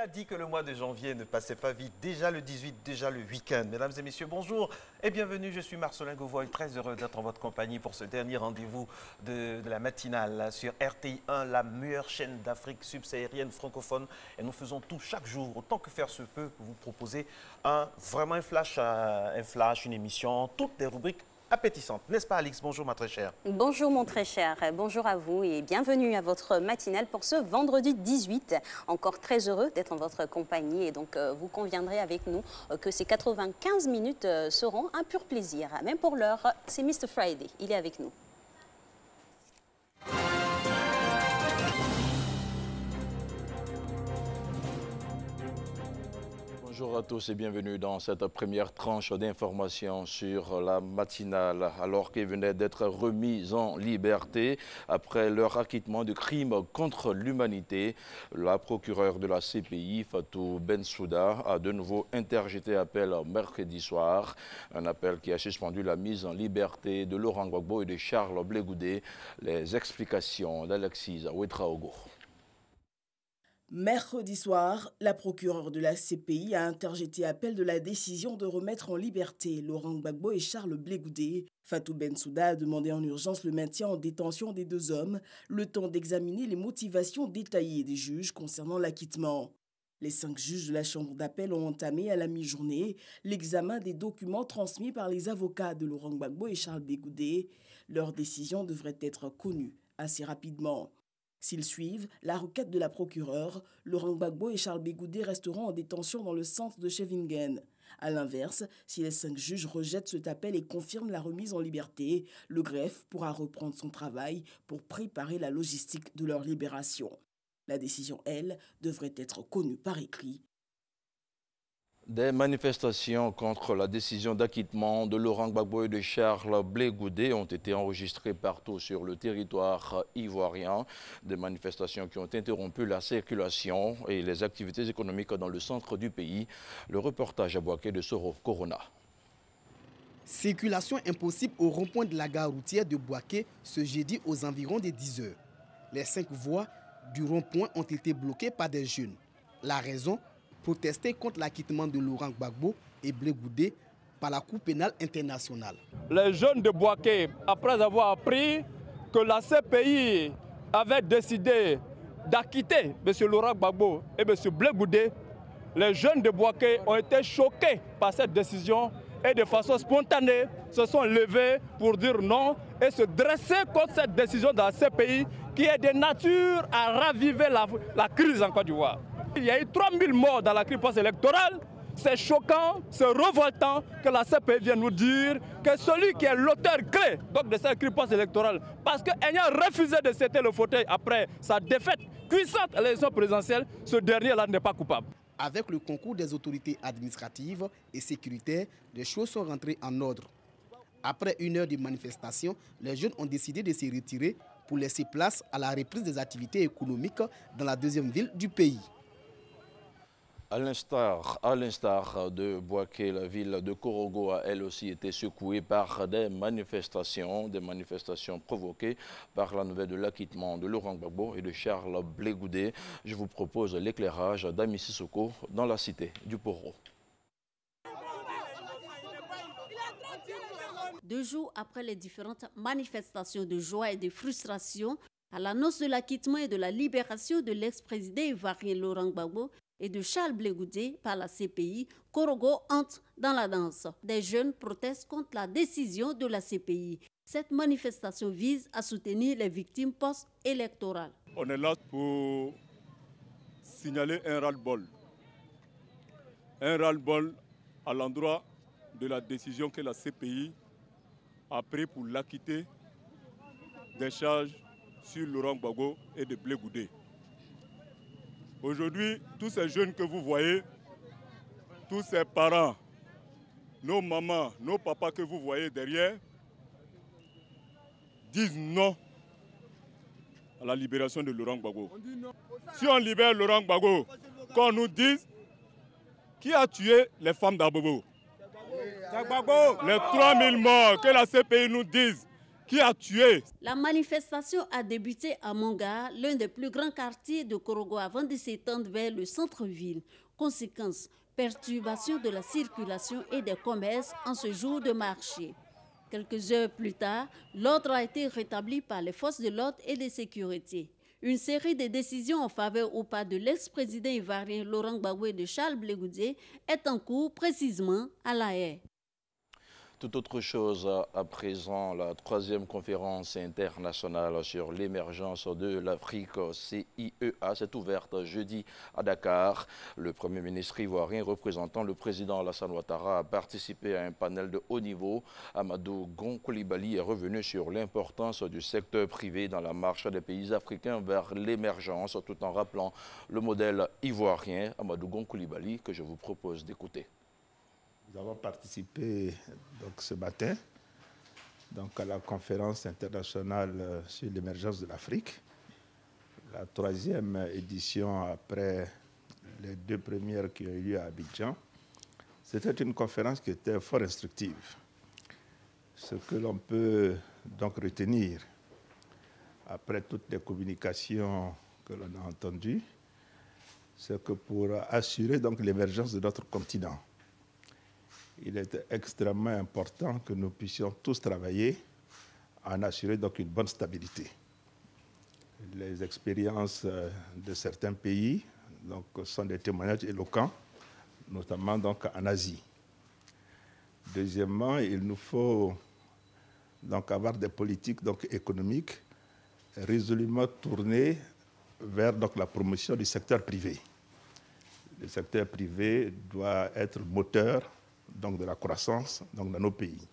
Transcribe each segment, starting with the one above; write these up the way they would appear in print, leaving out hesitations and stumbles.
a dit que le mois de janvier ne passait pas vite. Déjà le 18, déjà le week-end. Mesdames et messieurs, bonjour et bienvenue. Je suis Marcelin Gauvoil, très heureux d'être en votre compagnie pour ce dernier rendez-vous de la matinale sur RTI1, la meilleure chaîne d'Afrique subsaharienne francophone. Et nous faisons tout chaque jour, autant que faire se peut, pour vous proposer vraiment un flash, une émission, toutes les rubriques appétissante. N'est-ce pas, Alix? Bonjour, ma très chère. Bonjour, mon très cher. Bonjour à vous et bienvenue à votre matinale pour ce vendredi 18. Encore très heureux d'être en votre compagnie et donc vous conviendrez avec nous que ces 95 minutes seront un pur plaisir. Même pour l'heure, c'est Mr. Friday. Il est avec nous. Bonjour à tous et bienvenue dans cette première tranche d'informations sur la matinale. Alors qu'ils venaient d'être remis en liberté après leur acquittement de crimes contre l'humanité, la procureure de la CPI, Fatou Bensouda, a de nouveau interjeté appel mercredi soir. Un appel qui a suspendu la mise en liberté de Laurent Gbagbo et de Charles Blé Goudé. Les explications d'Alexis Ouedraogo. Mercredi soir, la procureure de la CPI a interjeté appel de la décision de remettre en liberté Laurent Gbagbo et Charles Blé Goudé. Fatou Bensouda a demandé en urgence le maintien en détention des deux hommes, le temps d'examiner les motivations détaillées des juges concernant l'acquittement. Les 5 juges de la chambre d'appel ont entamé à la mi-journée l'examen des documents transmis par les avocats de Laurent Gbagbo et Charles Blé Goudé. Leur décision devrait être connue assez rapidement. S'ils suivent la requête de la procureure, Laurent Gbagbo et Charles Blé Goudé resteront en détention dans le centre de Scheveningen. A l'inverse, si les 5 juges rejettent cet appel et confirment la remise en liberté, le greffe pourra reprendre son travail pour préparer la logistique de leur libération. La décision, elle, devrait être connue par écrit. Des manifestations contre la décision d'acquittement de Laurent Gbagbo et de Charles Blé Goudé ont été enregistrées partout sur le territoire ivoirien. Des manifestations qui ont interrompu la circulation et les activités économiques dans le centre du pays. Le reportage à Boaké de Soro Corona. Circulation impossible au rond-point de la gare routière de Boaké ce jeudi aux environs des 10 heures. Les 5 voies du rond-point ont été bloquées par des jeunes. La raison ? Protester contre l'acquittement de Laurent Gbagbo et Blé Goudé par la Cour pénale internationale. Les jeunes de Boaké, après avoir appris que la CPI avait décidé d'acquitter M. Laurent Gbagbo et M. Blé Goudé, les jeunes de Boaké ont été choqués par cette décision et de façon spontanée se sont levés pour dire non et se dresser contre cette décision de la CPI qui est de nature à raviver la crise en Côte d'Ivoire. Il y a eu 3000 morts dans la crise post-électorale. C'est choquant, c'est révoltant que la CPI vienne nous dire que celui qui est l'auteur clé de cette crise post-électorale, parce qu'ayant refusé de céder le fauteuil après sa défaite puissante à l'élection présidentielle, ce dernier-là n'est pas coupable. Avec le concours des autorités administratives et sécuritaires, les choses sont rentrées en ordre. Après 1 heure de manifestation, les jeunes ont décidé de se retirer pour laisser place à la reprise des activités économiques dans la deuxième ville du pays. À l'instar de Boaké, la ville de Korogo a elle aussi été secouée par des manifestations provoquées par la nouvelle de l'acquittement de Laurent Gbagbo et de Charles Blé Goudé. Je vous propose l'éclairage d'Ami Sissoko dans la cité du Poro. 2 jours après les différentes manifestations de joie et de frustration, à l'annonce de l'acquittement et de la libération de l'ex-président ivoirien Laurent Gbagbo et de Charles Blé Goudé par la CPI, Korogo entre dans la danse. Des jeunes protestent contre la décision de la CPI. Cette manifestation vise à soutenir les victimes post-électorales. On est là pour signaler un ras-le-bol. Un ras-le-bol à l'endroit de la décision que la CPI a prise pour l'acquitter des charges sur Laurent Gbagbo et de Blé Goudé. Aujourd'hui, tous ces jeunes que vous voyez, tous ces parents, nos mamans, nos papas que vous voyez derrière, disent non à la libération de Laurent Gbagbo. Si on libère Laurent Gbagbo, qu'on nous dise qui a tué les femmes d'Abobo. Les 3000 morts, que la CPI nous dise qui a tué. La manifestation a débuté à Monga, l'un des plus grands quartiers de Korogo, avant de s'étendre vers le centre-ville. Conséquence, perturbation de la circulation et des commerces en ce jour de marché. Quelques heures plus tard, l'ordre a été rétabli par les forces de l'ordre et de sécurité. Une série de décisions en faveur ou pas de l'ex-président ivoirien Laurent Gbagbo et de Charles Blé Goudé est en cours précisément à La Haye. Tout autre chose à présent, la 3e conférence internationale sur l'émergence de l'Afrique, CIEA, s'est ouverte jeudi à Dakar. Le Premier ministre ivoirien représentant le président Alassane Ouattara a participé à un panel de haut niveau. Amadou Gon Coulibaly est revenu sur l'importance du secteur privé dans la marche des pays africains vers l'émergence, tout en rappelant le modèle ivoirien. Amadou Gon Coulibaly, que je vous propose d'écouter. Nous avons participé donc, ce matin à la conférence internationale sur l'émergence de l'Afrique, la 3e édition après les 2 premières qui ont eu lieu à Abidjan. C'était une conférence qui était fort instructive. Ce que l'on peut donc retenir après toutes les communications que l'on a entendues, c'est que pour assurer donc l'émergence de notre continent, il est extrêmement important que nous puissions tous travailler à en assurer donc une bonne stabilité. Les expériences de certains pays donc, sont des témoignages éloquents, notamment donc, en Asie. Deuxièmement, il nous faut donc, avoir des politiques donc, économiques résolument tournées vers donc, la promotion du secteur privé. Le secteur privé doit être moteur donc de la croissance donc dans nos pays.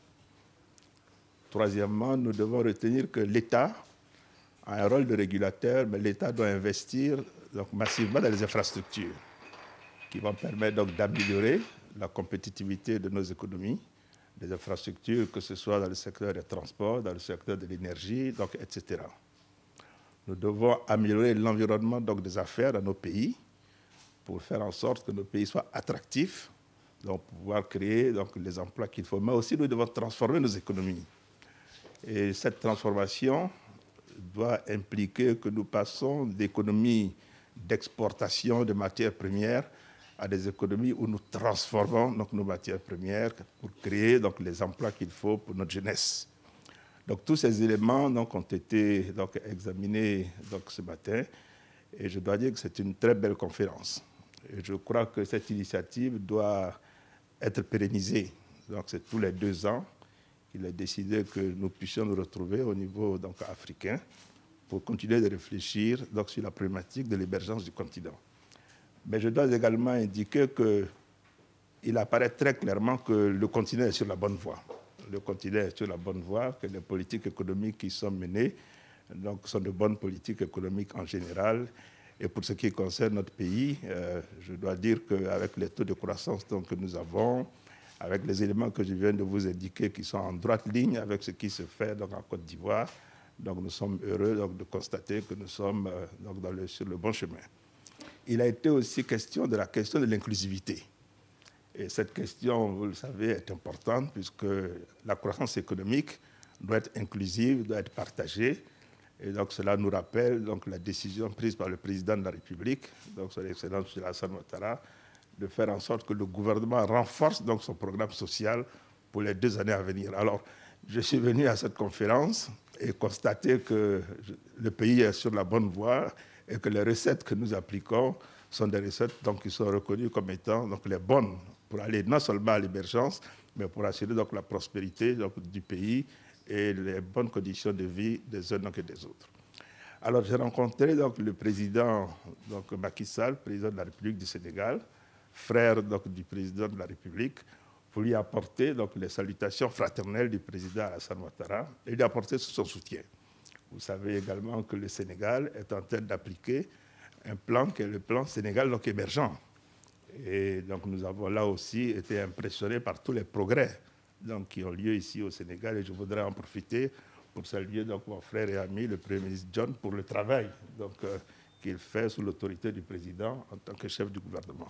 Troisièmement, nous devons retenir que l'État a un rôle de régulateur, mais l'État doit investir donc massivement dans les infrastructures qui vont permettre donc d'améliorer la compétitivité de nos économies, des infrastructures, que ce soit dans le secteur des transports, dans le secteur de l'énergie, donc, etc. Nous devons améliorer l'environnement donc des affaires dans nos pays pour faire en sorte que nos pays soient attractifs, donc pouvoir créer donc, les emplois qu'il faut. Mais aussi, nous devons transformer nos économies. Et cette transformation doit impliquer que nous passons d'économies d'exportation de matières premières à des économies où nous transformons donc, nos matières premières pour créer donc, les emplois qu'il faut pour notre jeunesse. Donc, tous ces éléments donc, ont été donc, examinés donc, ce matin. Et je dois dire que c'est une très belle conférence. Et je crois que cette initiative doit être pérennisée. Donc, c'est tous les 2 ans qu'il est décidé que nous puissions nous retrouver au niveau donc, africain pour continuer de réfléchir donc, sur la problématique de l'émergence du continent. Mais je dois également indiquer qu'il apparaît très clairement que le continent est sur la bonne voie. Le continent est sur la bonne voie, que les politiques économiques qui sont menées donc, sont de bonnes politiques économiques en général. Et pour ce qui concerne notre pays, je dois dire qu'avec les taux de croissance donc, que nous avons, avec les éléments que je viens de vous indiquer qui sont en droite ligne avec ce qui se fait donc, en Côte d'Ivoire, donc nous sommes heureux donc, de constater que nous sommes donc, sur le bon chemin. Il a été aussi question de la question de l'inclusivité. Et cette question, vous le savez, est importante puisque la croissance économique doit être inclusive, doit être partagée. Et donc cela nous rappelle donc, la décision prise par le président de la République, donc son Excellence M. Alassane Ouattara, de faire en sorte que le gouvernement renforce donc, son programme social pour les 2 années à venir. Alors, je suis venu à cette conférence et constater que le pays est sur la bonne voie et que les recettes que nous appliquons sont des recettes donc, qui sont reconnues comme étant donc, les bonnes pour aller non seulement à l'émergence, mais pour assurer donc, la prospérité donc, du pays et les bonnes conditions de vie des uns et des autres. Alors, j'ai rencontré donc, le président donc, Macky Sall, président de la République du Sénégal, frère donc, du président de la République, pour lui apporter donc, les salutations fraternelles du président Alassane Ouattara et lui apporter son soutien. Vous savez également que le Sénégal est en train d'appliquer un plan qui est le plan Sénégal donc, émergent. Et donc, nous avons là aussi été impressionnés par tous les progrès donc, qui ont lieu ici au Sénégal. Et je voudrais en profiter pour saluer donc, mon frère et ami, le Premier ministre John, pour le travail qu'il fait sous l'autorité du président en tant que chef du gouvernement.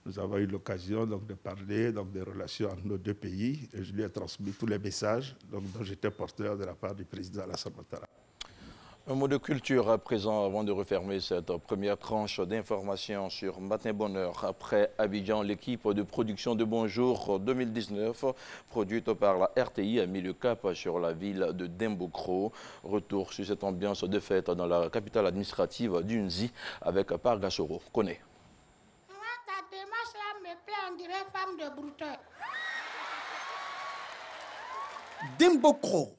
Nous avons eu l'occasion de parler des relations entre nos deux pays et je lui ai transmis tous les messages dont j'étais porteur de la part du président Alassane Ouattara. Un mot de culture à présent avant de refermer cette première tranche d'informations sur Matin Bonheur. Après Abidjan, l'équipe de production de Bonjour 2019, produite par la RTI, a mis le cap sur la ville de Dembokro. Retour sur cette ambiance de fête dans la capitale administrative d'Unzi avec Pargasoro. Connais. Ta démarche là me plaît, on dirait femme de brouteur. Dembokro.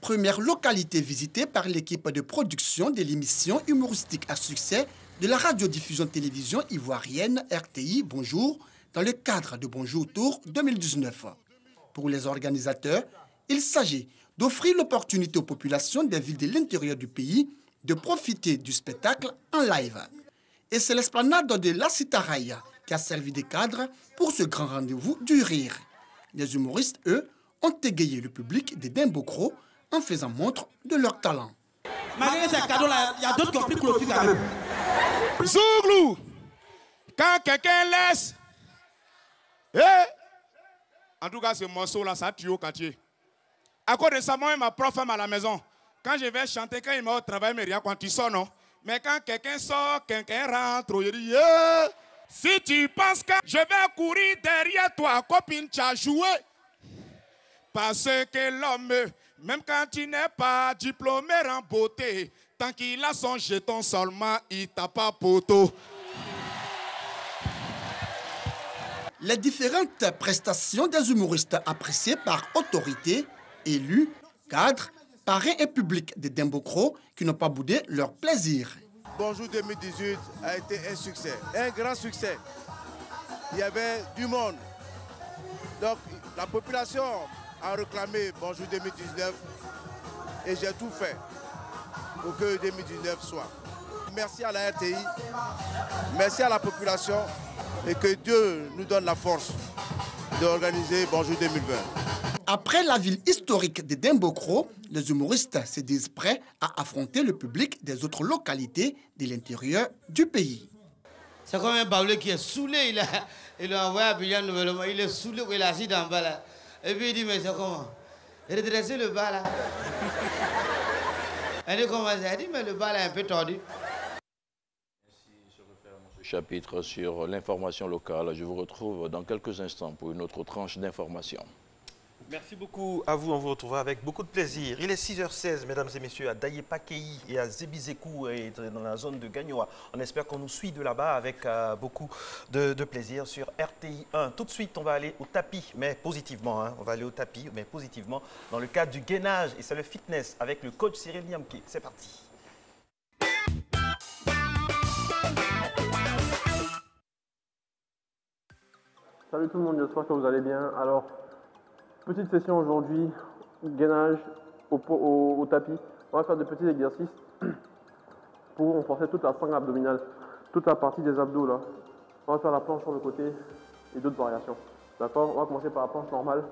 Première localité visitée par l'équipe de production de l'émission humoristique à succès de la radiodiffusion-télévision ivoirienne RTI Bonjour dans le cadre de Bonjour Tour 2019. Pour les organisateurs, il s'agit d'offrir l'opportunité aux populations des villes de l'intérieur du pays de profiter du spectacle en live. Et c'est l'esplanade de la Citaraya qui a servi de cadre pour ce grand rendez-vous du rire. Les humoristes, eux, ont égayé le public de Dembokro en faisant montre de leur talent. Malgré ces cadeaux-là, il y a d'autres qui ont pris Clofi quand même. Zouglou, quand quelqu'un laisse, en tout cas ce morceau-là, ça tue au quartier. À cause de ça, moi ma propre femme à la maison, quand je vais chanter, quand il m'a au travail, mais rien quand tu sors, non. Mais quand quelqu'un sort, quelqu'un rentre, je dis, si tu penses que je vais courir derrière toi, copine, tu as joué. Parce que l'homme, même quand il n'est pas diplômé en beauté, tant qu'il a son jeton seulement, il tape pas poteau. Les différentes prestations des humoristes appréciées par autorités, élus, cadres, parrains et publics de Dembokro qui n'ont pas boudé leur plaisir. Bonjour 2018 a été un succès, un grand succès. Il y avait du monde. Donc la population a réclamé Bonjour 2019 et j'ai tout fait pour que 2019 soit. Merci à la RTI, merci à la population et que Dieu nous donne la force d'organiser Bonjour 2020. Après la ville historique de Dembokro, les humoristes se disent prêts à affronter le public des autres localités de l'intérieur du pays. C'est comme un baoulé qui est saoulé, il a envoyé à Abidjan nouvellement, il est saoulé, il est assis en bas là. Et puis il dit, mais c'est comment? Redresser le bas là. Elle dit, comment ça? Elle dit, mais le bas là est un peu tordu. Chapitre sur l'information locale. Je vous retrouve dans quelques instants pour une autre tranche d'information. Merci beaucoup à vous. On vous retrouvera avec beaucoup de plaisir. Il est 6h16, mesdames et messieurs, à Daye-Pakei et à Zebizekou et dans la zone de Gagnoa. On espère qu'on nous suit de là-bas avec beaucoup de plaisir sur RTI 1. Tout de suite, on va aller au tapis, mais positivement. On va aller au tapis, mais positivement, dans le cadre du gainage. Et c'est le fitness avec le coach Cyril Niamke. C'est parti. Salut tout le monde, j'espère que vous allez bien. Alors, petite session aujourd'hui, gainage au tapis. On va faire des petits exercices pour renforcer toute la sangle abdominale, toute la partie des abdos là. On va faire la planche sur le côté et d'autres variations. D'accord? On va commencer par la planche normale.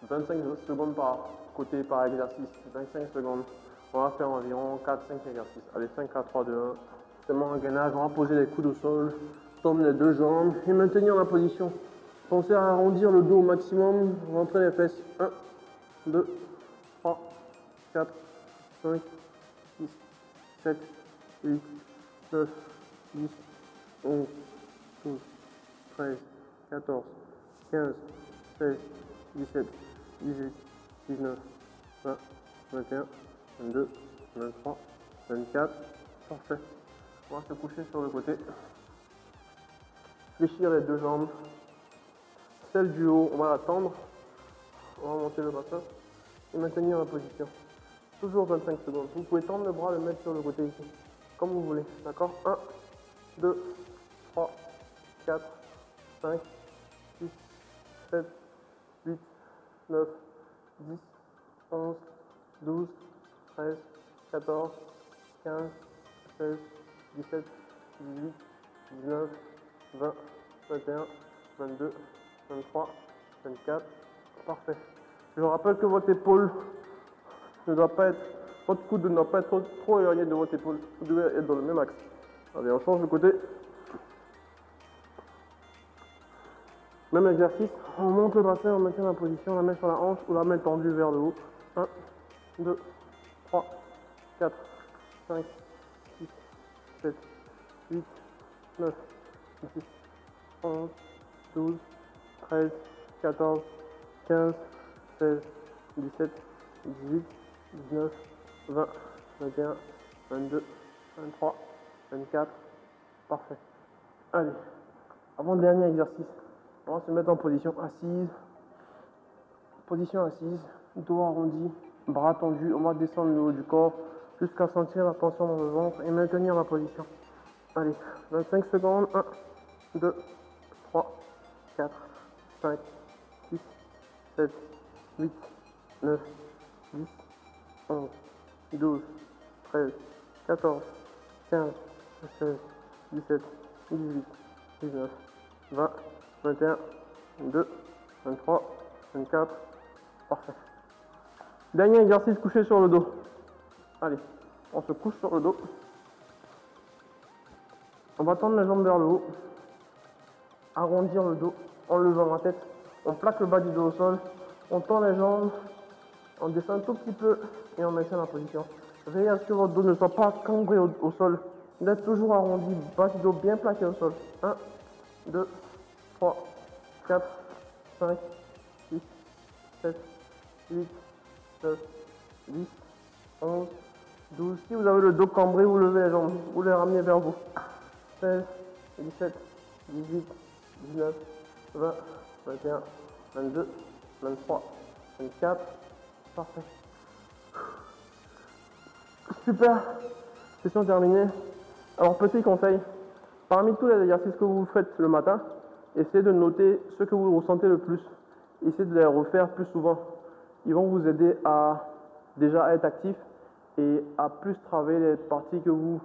25 secondes par côté par exercice. 25 secondes. On va faire environ 4-5 exercices. Allez, 5, 4, 3, 2, 1. C'est mon gainage. On va poser les coudes au sol. Tombe les deux jambes et maintenir la position. Pensez à arrondir le dos au maximum, rentrer les fesses. 1, 2, 3, 4, 5, 6, 7, 8, 9, 10, 11, 12, 13, 14, 15, 16, 17, 18, 19, 20, 21, 22, 23, 24. Parfait. On va se coucher sur le côté. Fléchir les deux jambes. Celle du haut, on va la tendre. On va monter le bassin et maintenir la position. Toujours 25 secondes. Vous pouvez tendre le bras, le mettre sur le côté ici. Comme vous voulez. D'accord? 1, 2, 3, 4, 5, 6, 7, 8, 9, 10, 11, 12, 13, 14, 15, 16, 17, 18, 19, 20, 21, 22, 23, 24. Parfait. Je vous rappelle que votre épaule ne doit pas être, votre coude ne doit pas être trop éloigné de votre épaule. Vous devez être dans le même axe. Allez, on change de côté. Même exercice, on monte le bassin, on maintient la position, la main sur la hanche ou la main tendue vers le haut. 1, 2, 3, 4, 5, 6, 7, 8, 9, 10, 11, 12, 13, 14, 15, 16, 17, 18, 19, 20, 21, 22, 23, 24. Parfait. Allez, avant-dernier exercice. On va se mettre en position assise. Position assise, dos arrondi, bras tendus. On va descendre le haut du corps jusqu'à sentir la tension dans le ventre et maintenir la position. Allez, 25 secondes. 1, 2, 3, 4, 5, 6, 7, 8, 9, 10, 11, 12, 13, 14, 15, 16, 17, 18, 19, 20, 21, 22, 23, 24. Parfait. Dernier exercice, couché sur le dos. Allez, on se couche sur le dos. On va tendre les jambes vers le haut. Arrondir le dos en levant la tête. On plaque le bas du dos au sol. On tend les jambes. On descend un tout petit peu et on maintient la position. Veillez à ce que votre dos ne soit pas cambré au sol. D'être toujours arrondi, bas du dos bien plaqué au sol. 1, 2, 3, 4, 5, 6, 7, 8, 9, 10, 11, 12. Si vous avez le dos cambré, vous levez les jambes, vous les ramenez vers vous. 16, 17, 18, 19, 20, 21, 22, 23, 24. Parfait. Super. Session terminée. Alors, petit conseil. Parmi tous les exercices que vous faites le matin, essayez de noter ce que vous ressentez le plus. Essayez de les refaire plus souvent. Ils vont vous aider à déjà être actif et à plus travailler les parties que vous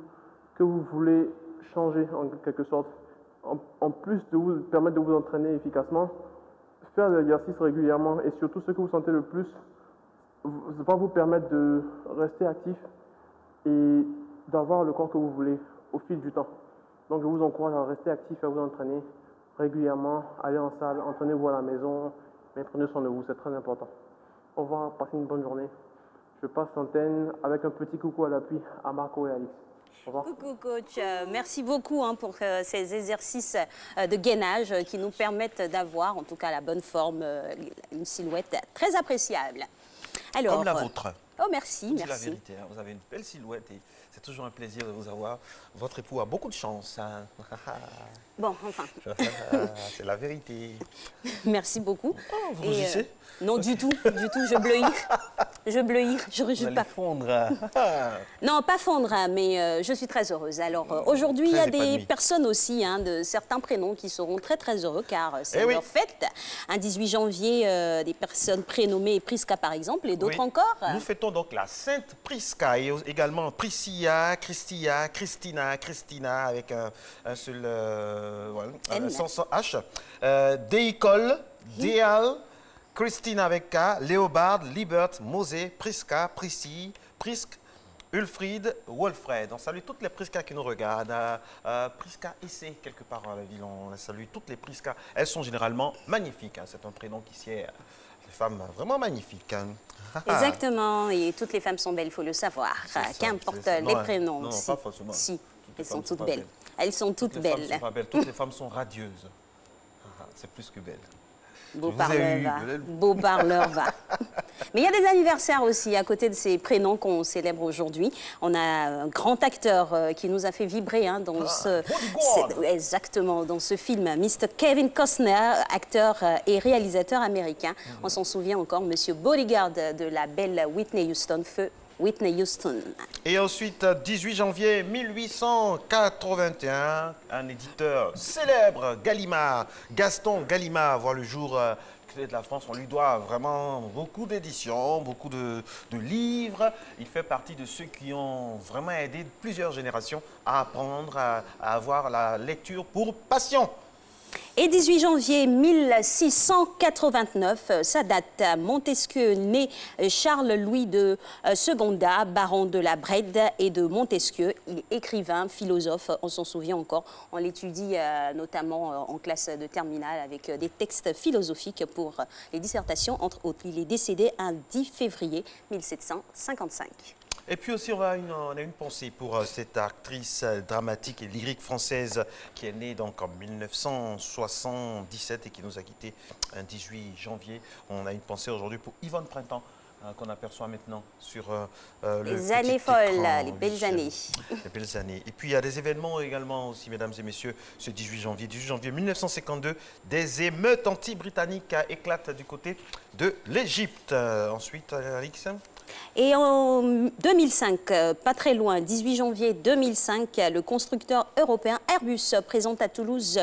voulez changer en quelque sorte. En plus de vous permettre de vous entraîner efficacement, faire des exercices régulièrement et surtout ce que vous sentez le plus va vous permettre de rester actif et d'avoir le corps que vous voulez au fil du temps. Donc je vous encourage à rester actif et à vous entraîner régulièrement, aller en salle, entraînez-vous à la maison, mais prenez soin de vous, c'est très important. Au revoir, passez une bonne journée. Je passe l'antenne avec un petit coucou à l'appui à Marco et Alix. Au revoir. Coucou coach, merci beaucoup pour ces exercices de gainage qui nous permettent d'avoir en tout cas la bonne forme, une silhouette très appréciable. Alors, comme la vôtre. Oh merci, C'est merci. la vérité, hein. Vous avez une belle silhouette et c'est toujours un plaisir de vous avoir. Votre époux a beaucoup de chance. Hein. Bon, enfin. C'est la vérité. Merci beaucoup. Oh, vous rougissez non, du tout, je bleuir. Je bleuir, je ne rejette pas. Fondre. Non, pas fondre, mais je suis très heureuse. Alors, aujourd'hui, il y a des personnes aussi, de certains prénoms qui seront très, très heureux, car c'est leur fête. Un 18 janvier, des personnes prénommées Prisca, par exemple, et d'autres encore. Nous fêtons donc la Sainte Prisca, et également Priscilla, Christia, Christina, Christina, avec un seul sans H. Déicole, Déal, Christine avec K, Léobard, Libert, Mosé, Prisca, Prissy, Prisc, Ulfried, Wolfred. On salue toutes les Prisca qui nous regardent. Prisca Essay, quelque part à la ville, on salue toutes les Prisca. Elles sont généralement magnifiques. Hein. C'est un prénom qui sied les femmes vraiment magnifiques. Hein. Exactement. Et toutes les femmes sont belles, il faut le savoir. Qu'importe les prénoms. Non, pas forcément. Si, elles sont toutes belles. Elles sont toutes belles. Toutes les femmes sont radieuses. C'est plus que belle. Beau parleur va. Beau parleur va. Mais il y a des anniversaires aussi, à côté de ces prénoms qu'on célèbre aujourd'hui. On a un grand acteur qui nous a fait vibrer dans exactement, dans ce film, Mr. Kevin Costner, acteur et réalisateur américain. On s'en souvient encore, Monsieur Bodyguard de la belle Whitney Houston, feu Whitney Houston. Et ensuite, 18 janvier 1881, un éditeur célèbre, Gallimard, Gaston Gallimard, voit le jour de la France. On lui doit vraiment beaucoup d'éditions, beaucoup de livres. Il fait partie de ceux qui ont vraiment aidé plusieurs générations à apprendre, à avoir la lecture pour passion. Et 18 janvier 1689, ça date. Montesquieu, né Charles-Louis de Secondat, baron de la Brède et de Montesquieu. Il est écrivain, philosophe, on s'en souvient encore. On l'étudie notamment en classe de terminale avec des textes philosophiques pour les dissertations, entre autres. Il est décédé un 10 février 1755. Et puis aussi, on a une pensée pour cette actrice dramatique et lyrique française qui est née donc en 1977 et qui nous a quittés un 18 janvier. On a une pensée aujourd'hui pour Yvonne Printemps, qu'on aperçoit maintenant sur les années folles, les belles années. Les belles années. Et puis il y a des événements également aussi, mesdames et messieurs, ce 18 janvier 1952, des émeutes anti-britanniques éclatent du côté de l'Égypte. Ensuite, Alix. Et en 2005, pas très loin, 18 janvier 2005, le constructeur européen Airbus présente à Toulouse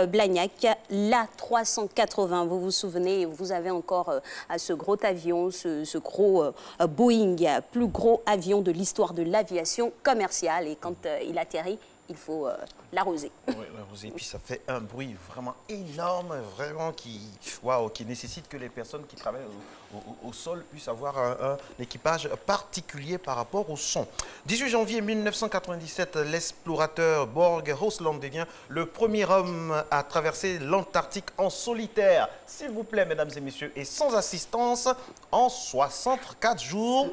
Blagnac l'A380. Vous vous souvenez, vous avez encore ce gros avion, ce gros Boeing, plus gros avion de l'histoire de l'aviation commerciale. Et quand il atterrit, il faut l'arroser. Oui, l'arroser. Et puis ça fait un bruit vraiment énorme, vraiment qui nécessite que les personnes qui travaillent au sol puissent avoir un équipage particulier par rapport au son. 18 janvier 1997, l'explorateur Borg Hosland devient le premier homme à traverser l'Antarctique en solitaire. S'il vous plaît, mesdames et messieurs, et sans assistance, en 64 jours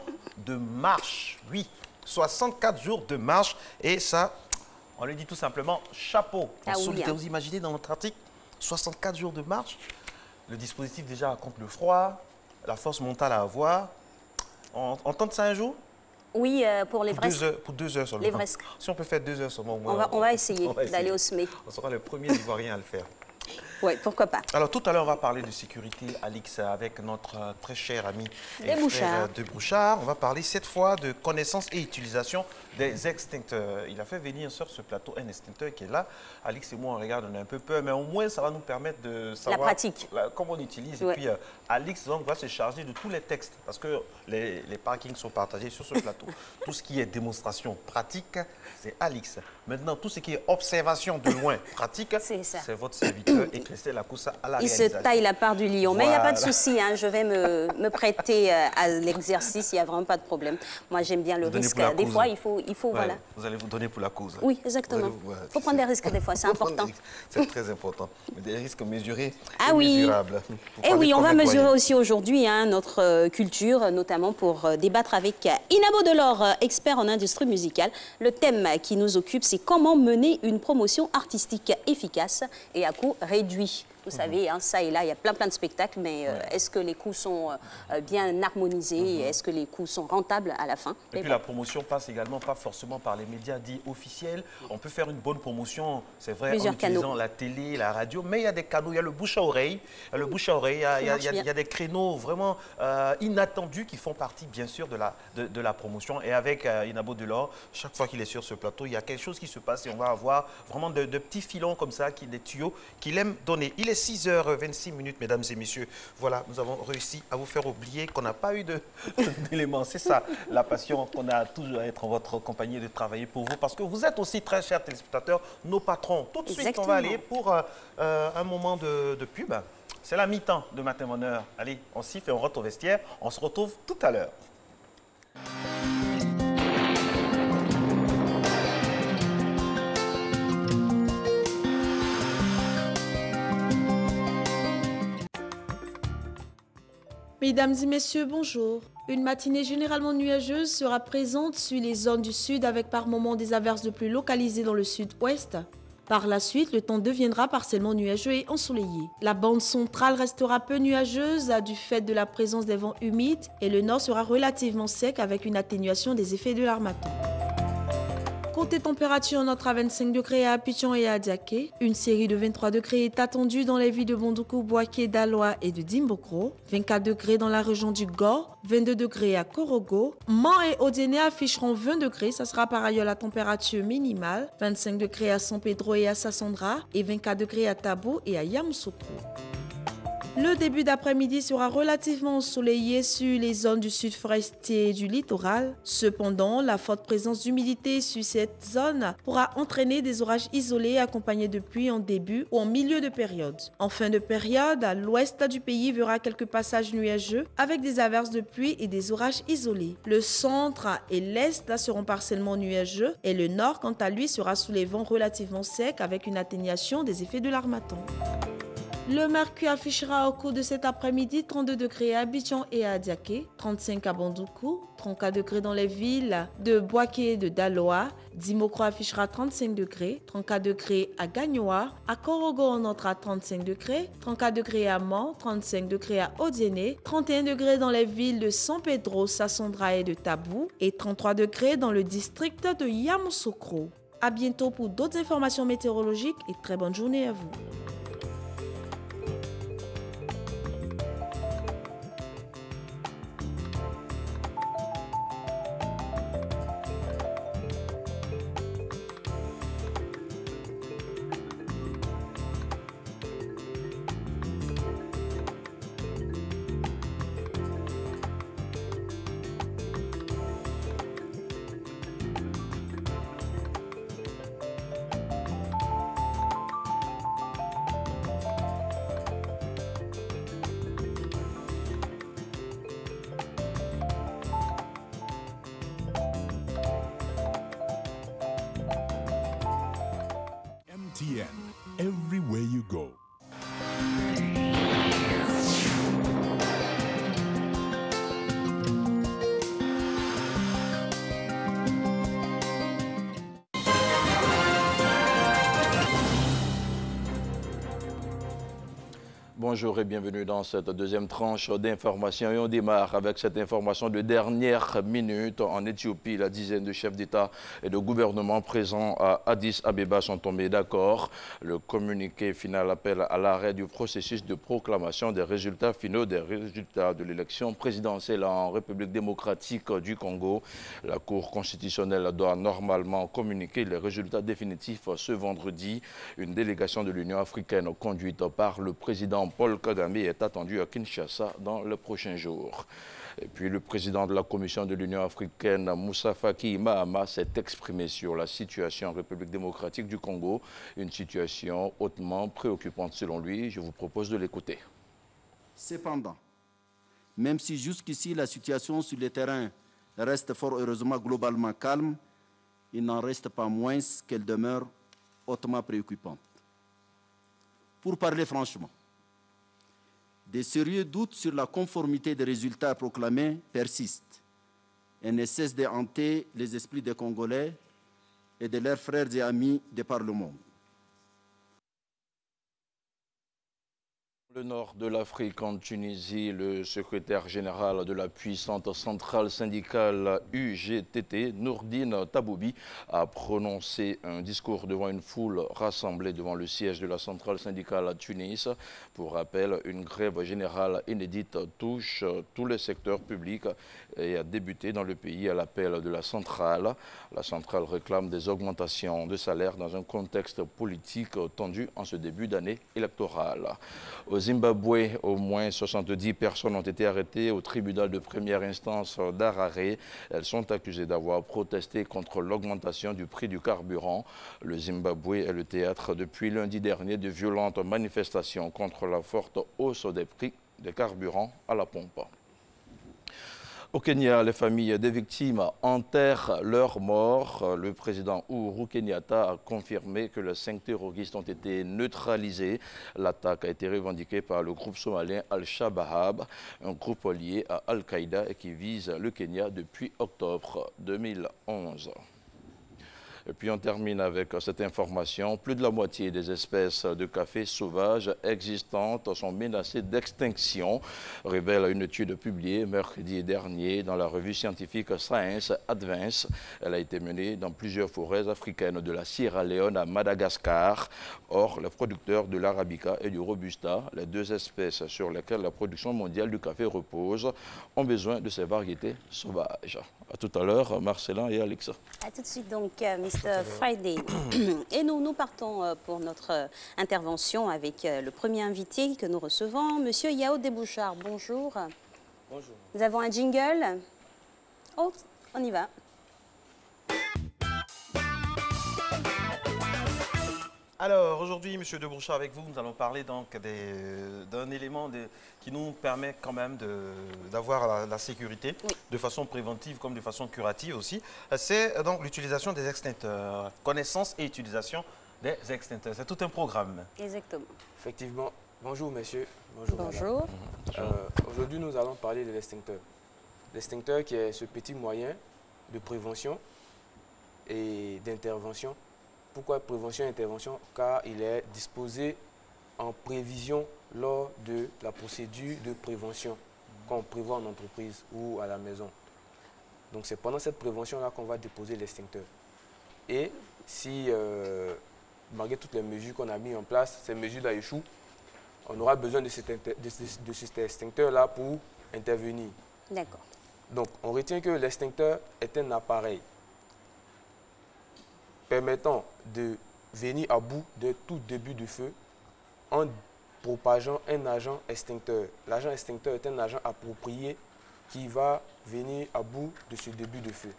de marche. Oui, 64 jours de marche. Et ça, on lui dit tout simplement chapeau. En solitaire, vous imaginez dans l'Antarctique, 64 jours de marche. Le dispositif déjà raconte le froid, la force mentale à avoir. On tente ça un jour? Oui, pour les vrais. Pour 2 heures seulement. Les vrais. Si on peut faire 2 heures seulement. On va essayer d'aller au sommet. On sera le premier Ivoirien à le faire. Oui, pourquoi pas. Alors tout à l'heure, on va parler de sécurité, Alix, avec notre très cher ami de Bouchard. On va parler cette fois de connaissance et utilisation des extincteurs. Il a fait venir sur ce plateau un extincteur qui est là. Alix et moi, on regarde, on a un peu peur, mais au moins, ça va nous permettre de savoir la pratique. Comment on utilise. Et puis, Alix donc, va se charger de tous les textes, parce que les parkings sont partagés sur ce plateau. Tout ce qui est démonstration pratique, c'est Alix. Maintenant, tout ce qui est observation de loin pratique, c'est votre serviteur et Christelle Akoussa à la réalisation. Il se taille la part du lion, mais il n'y a pas de souci, hein, je vais me prêter à l'exercice, il n'y a vraiment pas de problème. Moi, j'aime bien le risque. Des fois, il faut voilà. Vous allez vous donner pour la cause. Oui, exactement. Il faut prendre des risques des fois, c'est important. C'est très important. Mais des risques mesurés et mesurables. Et oui, on va mesurer aussi aujourd'hui notre culture, notamment pour débattre avec Inabo Delors, expert en industrie musicale. Le thème qui nous occupe, c'est comment mener une promotion artistique efficace et à coût réduit. Vous savez, hein, ça et là, il y a plein de spectacles, mais est-ce que les coûts sont bien harmonisés? Est-ce que les coûts sont rentables à la fin? Et puis la promotion passe également pas forcément par les médias dits officiels. On peut faire une bonne promotion, c'est vrai, en utilisant la télé, la radio, mais il y a des canaux, il y a le bouche à oreille. Le bouche à oreille, il y a des créneaux vraiment inattendus qui font partie, bien sûr, de la promotion. Et avec Inabo Delors, chaque fois qu'il est sur ce plateau, il y a quelque chose qui se passe et on va avoir vraiment de petits filons comme ça, des tuyaux qu'il aime donner. Il est 6h26, mesdames et messieurs. Voilà, nous avons réussi à vous faire oublier qu'on n'a pas eu d'éléments. C'est ça, la passion qu'on a toujours à être en votre compagnie et de travailler pour vous. Parce que vous êtes aussi très chers téléspectateurs, nos patrons. Tout de suite, on va aller pour un moment de pub. C'est la mi-temps de Matin Bonheur. Allez, on siffle et on rentre au vestiaire. On se retrouve tout à l'heure. Mesdames et messieurs, bonjour. Une matinée généralement nuageuse sera présente sur les zones du sud avec par moments des averses de pluie localisées dans le sud-ouest. Par la suite, le temps deviendra partiellement nuageux et ensoleillé. La bande centrale restera peu nuageuse du fait de la présence des vents humides et le nord sera relativement sec avec une atténuation des effets de l'harmattan. Côté température, on notera 25 degrés à Abidjan et à Diaké. Une série de 23 degrés est attendue dans les villes de Bondoukou, Boaké, Daloa et de Dimbokro. 24 degrés dans la région du Gor, 22 degrés à Korogo. Man et Odéné afficheront 20 degrés, ça sera par ailleurs la température minimale. 25 degrés à San Pedro et à Sassandra et 24 degrés à Tabo et à Yamoussoukro. Le début d'après-midi sera relativement ensoleillé sur les zones du sud forestier et du littoral. Cependant, la forte présence d'humidité sur cette zone pourra entraîner des orages isolés accompagnés de pluie en début ou en milieu de période. En fin de période, l'ouest du pays verra quelques passages nuageux avec des averses de pluie et des orages isolés. Le centre et l'est seront partiellement nuageux et le nord, quant à lui, sera sous les vents relativement secs avec une atténuation des effets de l'harmattan. Le mercure affichera au cours de cet après-midi 32 degrés à Abidjan et à Diaké, 35 à Bandoukou, 34 degrés dans les villes de Boaké et de Daloa. Dimokro affichera 35 degrés, 34 degrés à Gagnoa. À Korogo, on notera 35 degrés, 34 degrés à Mans, 35 degrés à Odiéné, 31 degrés dans les villes de San Pedro, Sassandra et de Tabou et 33 degrés dans le district de Yamoussoukro. À bientôt pour d'autres informations météorologiques et très bonne journée à vous. MTN, everywhere you go. Bonjour et bienvenue dans cette deuxième tranche d'information. Et on démarre avec cette information de dernière minute. En Éthiopie, la dizaine de chefs d'État et de gouvernement présents à Addis Abeba sont tombés d'accord. Le communiqué final appelle à l'arrêt du processus de proclamation des résultats finaux des résultats de l'élection présidentielle en République démocratique du Congo. La Cour constitutionnelle doit normalement communiquer les résultats définitifs ce vendredi. Une délégation de l'Union africaine conduite par le président Paul Kagame est attendu à Kinshasa dans les prochains jours. Et puis le président de la Commission de l'Union africaine, Moussa Faki Mahama, s'est exprimé sur la situation en République démocratique du Congo, une situation hautement préoccupante selon lui. Je vous propose de l'écouter. Cependant, même si jusqu'ici la situation sur le terrain reste fort heureusement globalement calme, il n'en reste pas moins qu'elle demeure hautement préoccupante. Pour parler franchement, des sérieux doutes sur la conformité des résultats proclamés persistent et ne cessent de hanter les esprits des Congolais et de leurs frères et amis de par le monde. Le nord de l'Afrique, en Tunisie, le secrétaire général de la puissante centrale syndicale UGTT, Nourdine Taboubi, a prononcé un discours devant une foule rassemblée devant le siège de la centrale syndicale à Tunis. Pour rappel, une grève générale inédite touche tous les secteurs publics et a débuté dans le pays à l'appel de la centrale. La centrale réclame des augmentations de salaire dans un contexte politique tendu en ce début d'année électorale. Au Zimbabwe, au moins 70 personnes ont été arrêtées au tribunal de première instance d'Harare. Elles sont accusées d'avoir protesté contre l'augmentation du prix du carburant. Le Zimbabwe est le théâtre depuis lundi dernier de violentes manifestations contre la forte hausse des prix des carburants à la pompe. Au Kenya, les familles des victimes enterrent leurs morts. Le président Uhuru Kenyatta a confirmé que les 5 terroristes ont été neutralisés. L'attaque a été revendiquée par le groupe somalien Al-Shabaab, un groupe lié à Al-Qaïda et qui vise le Kenya depuis octobre 2011. Et puis on termine avec cette information. Plus de la moitié des espèces de café sauvages existantes sont menacées d'extinction, révèle une étude publiée mercredi dernier dans la revue scientifique Science Advance. Elle a été menée dans plusieurs forêts africaines de la Sierra Leone à Madagascar. Or, les producteurs de l'Arabica et du Robusta, les deux espèces sur lesquelles la production mondiale du café repose, ont besoin de ces variétés sauvages. A tout à l'heure, Marcelin et Alexa. A tout de suite donc, messieurs. Forest Friday. Et nous partons pour notre intervention avec le premier invité que nous recevons, Monsieur Yao Debouchard. Bonjour. Bonjour. Nous avons un jingle. Oh, on y va. Alors, aujourd'hui, M. Debouchard, avec vous, nous allons parler donc d'un élément qui nous permet quand même d'avoir la sécurité, de façon préventive comme de façon curative aussi. C'est donc l'utilisation des extincteurs, connaissance et utilisation des extincteurs. C'est tout un programme. Exactement. Effectivement. Bonjour, monsieur. Bonjour. Bonjour. Aujourd'hui, nous allons parler de l'extincteur. L'extincteur qui est ce petit moyen de prévention et d'intervention. Pourquoi prévention et intervention? Car il est disposé en prévision lors de la procédure de prévention qu'on prévoit en entreprise ou à la maison. Donc c'est pendant cette prévention-là qu'on va déposer l'extincteur. Et si, malgré toutes les mesures qu'on a mises en place, ces mesures-là échouent, on aura besoin de cet extincteur-là pour intervenir. D'accord. Donc on retient que l'extincteur est un appareil permettant de venir à bout de tout début de feu en propageant un agent extincteur. L'agent extincteur est un agent approprié qui va venir à bout de ce début de feu.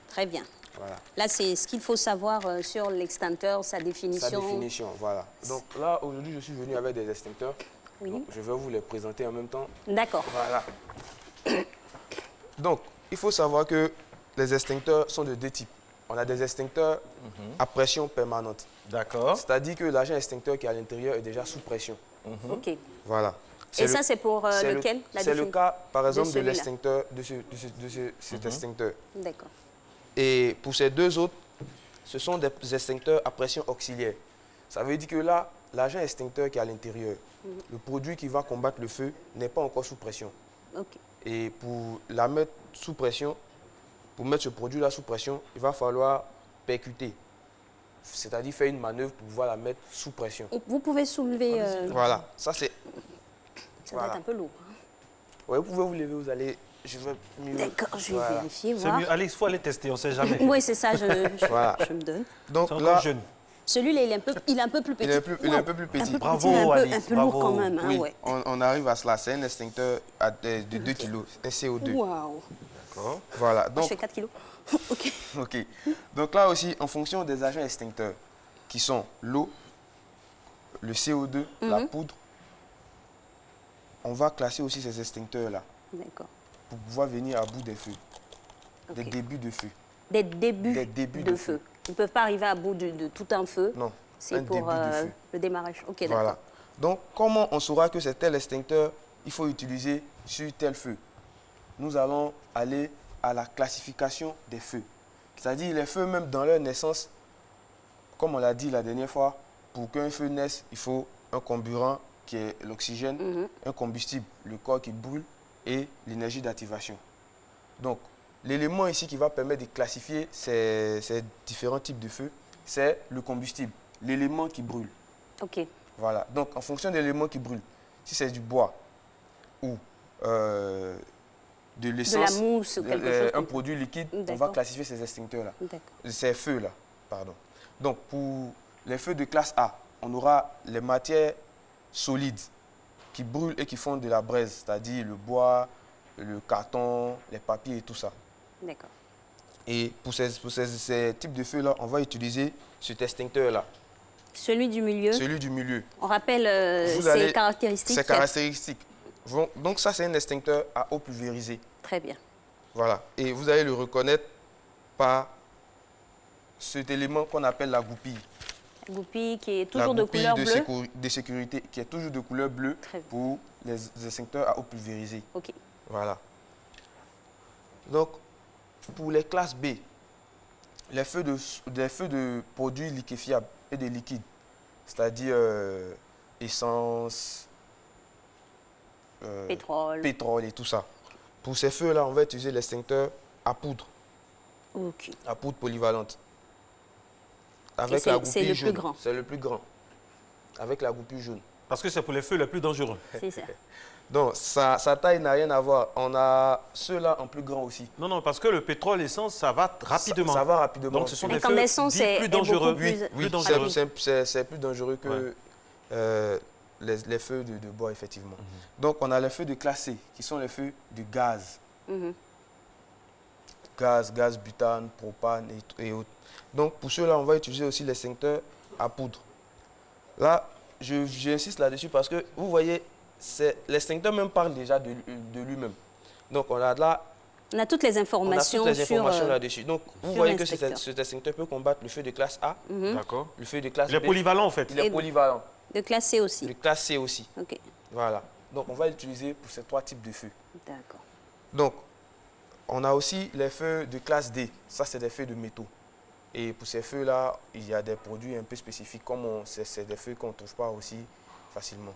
Très bien. Voilà. Là, c'est ce qu'il faut savoir sur l'extincteur, sa définition. Sa définition, voilà. Donc là, aujourd'hui, je suis venu avec des extincteurs. Oui. Donc, je vais vous les présenter en même temps. D'accord. Voilà. Donc, il faut savoir que les extincteurs sont de deux types. On a des extincteurs à pression permanente. D'accord. C'est-à-dire que l'agent extincteur qui est à l'intérieur est déjà sous pression. OK. Voilà. Et ça, c'est pour lequel? C'est le cas, par exemple, de l'extincteur, de cet extincteur. D'accord. Et pour ces deux autres, ce sont des extincteurs à pression auxiliaire. Ça veut dire que là, l'agent extincteur qui est à l'intérieur, le produit qui va combattre le feu n'est pas encore sous pression. OK. Et pour la mettre sous pression, pour mettre ce produit-là sous pression, il va falloir percuter. C'est-à-dire faire une manœuvre pour pouvoir la mettre sous pression. Vous pouvez soulever... Voilà, ça c'est... Ça doit être un peu lourd. Oui, vous pouvez vous lever, vous allez... Je vais mieux... D'accord, je vais vérifier, voir. C'est mieux, allez, il faut aller tester, on ne sait jamais. Oui, c'est ça, voilà. Je me donne. Donc là... jeune. Celui-là, il est un peu plus petit. Il est un peu plus petit. Bravo, Alice. Un peu lourd quand même. Oui, hein, ouais. on arrive à cela. C'est un extincteur de 2 kg, un CO2. Waouh. D'accord. Voilà. Donc, je fais 4 kg. OK. OK. Donc là aussi, en fonction des agents extincteurs, qui sont l'eau, le CO2, la poudre, on va classer aussi ces extincteurs-là. D'accord. Pour pouvoir venir à bout des feux. Okay. Des débuts de feu. Des débuts de feu. Ils ne peuvent pas arriver à bout de tout un feu. Non. C'est pour le démarrage. OK, d'accord. Voilà. Donc, comment on saura que c'est tel extincteur il faut utiliser sur tel feu? Nous allons aller à la classification des feux. C'est-à-dire les feux, même dans leur naissance, comme on l'a dit la dernière fois, pour qu'un feu naisse, il faut un carburant qui est l'oxygène, un combustible, le corps qui brûle et l'énergie d'activation. Donc, l'élément ici qui va permettre de classifier ces différents types de feux, c'est le combustible, l'élément qui brûle. OK. Voilà. Donc, en fonction de l'élément qui brûle, si c'est du bois ou de l'essence, de la mousse, quelque chose, un produit liquide, on va classifier ces extincteurs-là. Ces feux-là, pardon. Donc, pour les feux de classe A, on aura les matières solides qui brûlent et qui font de la braise, c'est-à-dire le bois, le carton, les papiers et tout ça. D'accord. Et pour ces types de feux-là, on va utiliser cet extincteur-là. Celui du milieu. Celui du milieu. On rappelle ses caractéristiques. Ses caractéristiques. Donc ça, c'est un extincteur à eau pulvérisée. Très bien. Voilà. Et vous allez le reconnaître par cet élément qu'on appelle la goupille. La goupille qui est toujours de couleur bleue. La goupille de sécurité qui est toujours de couleur bleue pour les extincteurs à eau pulvérisée. OK. Voilà. Donc, pour les classes B, les feux de produits liquéfiables et de liquides, c'est-à-dire essence, pétrole et tout ça. Pour ces feux-là, on va utiliser l'extincteur à poudre. OK. À poudre polyvalente. Avec la goupille jaune. C'est le plus grand. Avec la goupille jaune. Parce que c'est pour les feux les plus dangereux. C'est ça. Donc, sa taille n'a rien à voir. On a ceux-là en plus grand aussi. Non, non, parce que le pétrole, l'essence, ça va rapidement. Ça va rapidement. Donc, ce sont des feux plus dangereux. Oui, dangereux. C'est plus dangereux que les feux de bois, effectivement. Donc, on a les feux de classe C, qui sont les feux de gaz. Gaz, butane, propane et autres. Donc, pour ceux-là, on va utiliser aussi l'extincteur à poudre. Là, j'insiste là-dessus parce que, vous voyez, l'extincteur même parle déjà de lui-même. Donc, on a là... On a toutes les informations, là-dessus. Donc, vous voyez que cet extincteur peut combattre le feu de classe A. D'accord. Le feu de classe B. Il est polyvalent, en fait. Il est polyvalent. De classe C aussi. De classe C aussi. OK. Voilà. Donc, on va l'utiliser pour ces 3 types de feux. D'accord. Donc, on a aussi les feux de classe D. Ça, c'est des feux de métaux. Et pour ces feux-là, il y a des produits un peu spécifiques, comme c'est des feux qu'on ne trouve pas aussi facilement.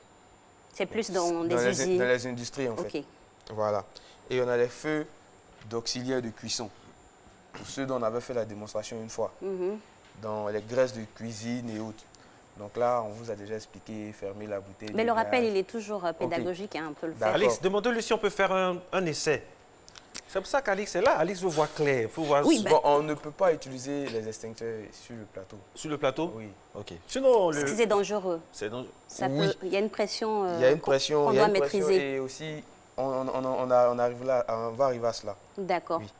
C'est plus dans des usines. Dans les industries, en fait. Voilà. Et on a les feux d'auxiliaire de cuisson. Pour ceux dont on avait fait la démonstration une fois. Dans les graisses de cuisine et autres. Donc là, on vous a déjà expliqué, fermer la bouteille. Mais le rappel, il est toujours pédagogique, hein, on peut le faire. Alix, demandez-lui si on peut faire un essai. C'est pour ça qu'Alix est là. Alix veut voir clair. Faut voir... Oui, bon, on ne peut pas utiliser les extincteurs sur le plateau. Sur le plateau? Oui. OK. Sinon, parce que c'est dangereux. C'est dangereux. Il y a une pression il y a une pression, qu'on doit maîtriser. Et aussi, on va arriver à cela. D'accord. Oui.